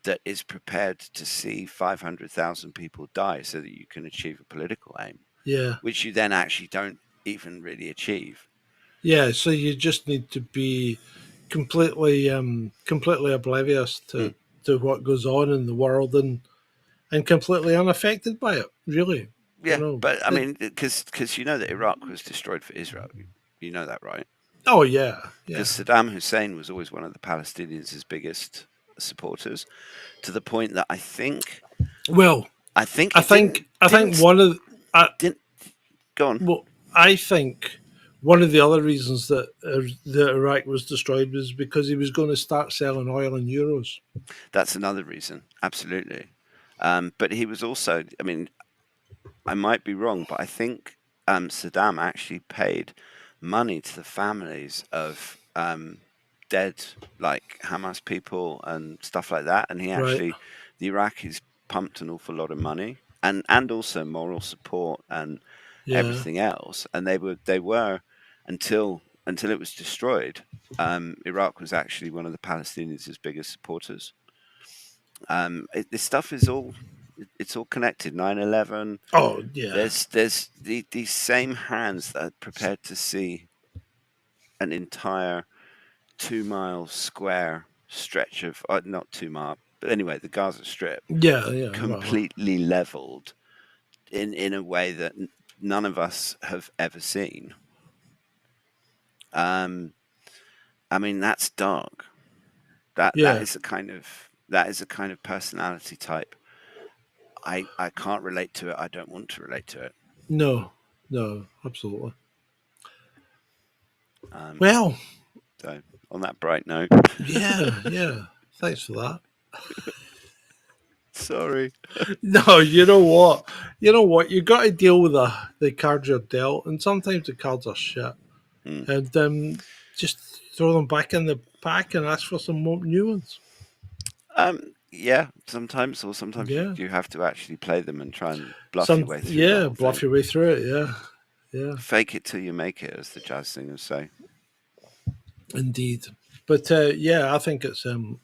that is prepared to see 500,000 people die so that you can achieve a political aim, Yeah. which you then actually don't even really achieve. Yeah. So you just need to be completely oblivious Mm, to what goes on in the world and completely unaffected by it. Really, you yeah, know. but I mean, because you know that Iraq was destroyed for Israel. You know that, right? Oh yeah, yeah. Because Saddam Hussein was always one of the Palestinians' biggest supporters, to the point that Well, I think I it think I think one of I didn't go on. well, I think one of the other reasons that Iraq was destroyed was because he was going to start selling oil in euros. That's another reason, absolutely. But he was also, I mean, I might be wrong, but I think Saddam actually paid money to the families of dead, like Hamas people and stuff like that. And he Right. actually, the Iraqis pumped an awful lot of money and also moral support and Yeah. everything else. And they were until it was destroyed. Iraq was actually one of the Palestinians' biggest supporters. This stuff is all it's all connected. 9/11. Oh yeah. There's these same hands that are prepared to see an entire 2 mile square stretch of not 2 mile, but anyway, the Gaza Strip Yeah. Yeah. Well, completely leveled in a way that none of us have ever seen. Um, I mean, that's dark. That yeah. is a kind of personality type. I can't relate to it. I don't want to relate to it. No. No. Absolutely. Um, Well. so on that bright note, Yeah. Yeah. Thanks for that. sorry. No, you know what? You know what? You got to deal with the cards you're dealt, and sometimes the cards are shit, Hmm. and just throw them back in the pack and ask for some more new ones. Yeah, sometimes, or sometimes Yeah, you have to actually play them and try and bluff your way through the yeah, whole bluff thing. your way through it. Yeah, yeah, Fake it till you make it, as the jazz singers say. indeed. But yeah, I think it's been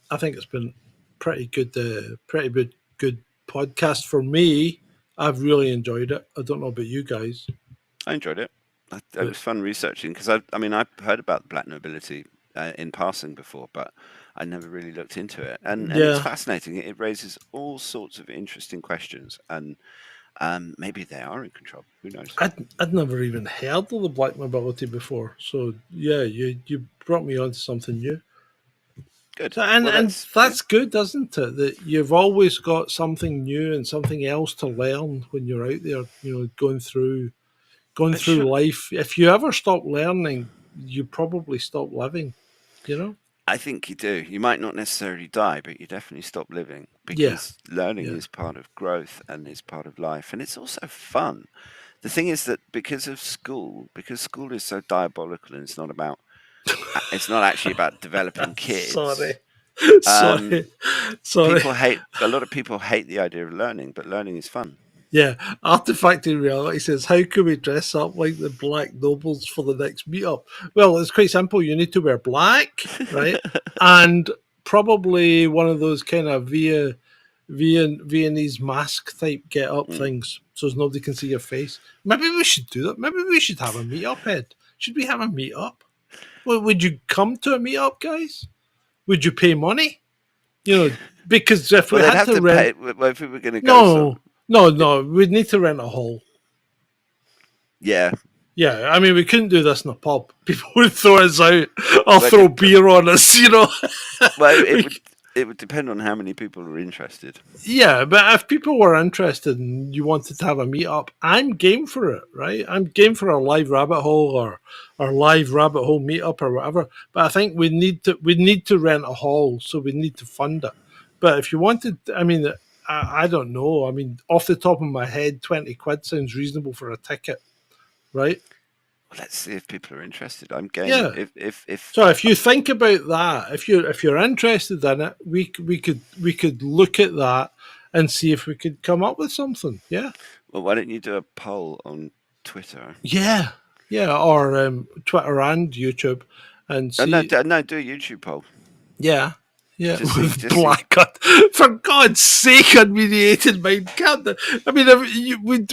pretty good podcast for me. I've really enjoyed it. I don't know about you guys, I enjoyed it. It but was fun researching because I mean, I've heard about the Black Nobility in passing before, but I never really looked into it. And it's yeah, fascinating. It raises all sorts of interesting questions, and maybe they are in control. Who knows? I'd never even heard of the Black Nobility before. So yeah, you brought me on to something new. Good. So Well, and yeah. that's good, isn't it? That you've always got something new and something else to learn when you're out there. You know, going But sure, through life. If you ever stop learning, you probably stop living. You know? I think you do. You might not necessarily die, but you definitely stop living Yeah, because learning yeah. is part of growth and is part of life, and it's also fun. The thing is that because school is so diabolical and it's not actually about developing Sorry, kids. Um, sorry, sorry. a lot of people hate the idea of learning, but learning is fun. Yeah, Artifacting Reality says, how can we dress up like the Black Nobles for the next meetup? Well, it's quite simple. You need to wear black, right? And probably one of those kind of Viennese mask type get up Mm. things so as nobody can see your face. Maybe we should do that. Maybe we should have a meetup, Ed. Should we have a meetup? Well, would you come to a meetup, guys? Would you pay money? You know, because if we Well, they'd had have to to rent, pay well, if we were going to go. no, no, we'd need to rent a hall. Yeah. Yeah, I mean, we couldn't do this in a pub. People would throw us out or Well, throw beer on us, you know. well, We it would depend on how many people are interested. yeah, but if people were interested and you wanted to have a meetup, I'm game for it, right? I'm game for a live rabbit hole or live rabbit hole meetup or whatever. But I think we need to rent a hall, so we need to fund it. But if you wanted, I mean, I don't know. I mean, off the top of my head, 20 quid sounds reasonable for a ticket, right? Well, let's see if people are interested. I'm game. Yeah. If So if you think about that, if you're interested in it, we could look at that and see if we could come up with something. Yeah, well, why don't you do a poll on Twitter? yeah, yeah, or Twitter and YouTube, and No, see. no, do a YouTube poll. Yeah, yeah, with Just see. black. For God's sake, unmediated mind can't. I mean,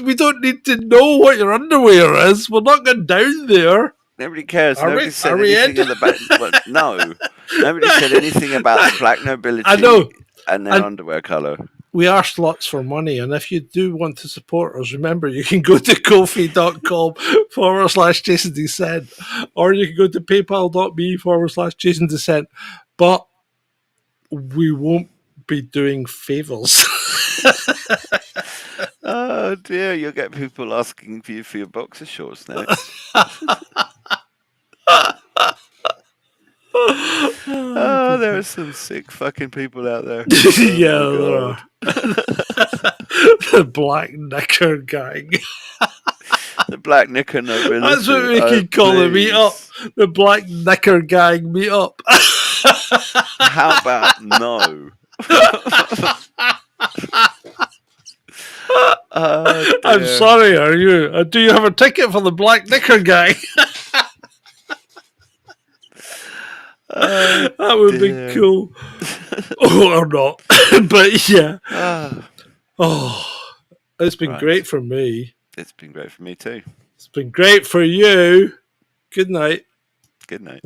we don't need to know what your underwear is. We're not going down there, Nobody cares. are we? Nobody said Are we, anything Ed? in the back. Well, no, nobody said anything about the black I nobility know. and their And underwear color. we are slots for money. And if you do want to support us, remember you can go to kofi.com/Jason Descent, or you can go to paypal.me/Jason Descent. But we won't be doing favors. Oh dear, you'll get people asking for you for your boxer shorts next. Oh, there are some sick fucking people out there. Oh Yeah, my there god. are. The Black Knicker Gang. The Black Knicker Nobility. That's what we could call the meetup. The Black Knicker Gang meetup. How about no? I'm sorry, are you? Do you have a ticket for the Black Knicker Gang? That would be cool. Or not. But yeah. It's been great for me. It's been great for me too. It's been great for you. Good night. Good night.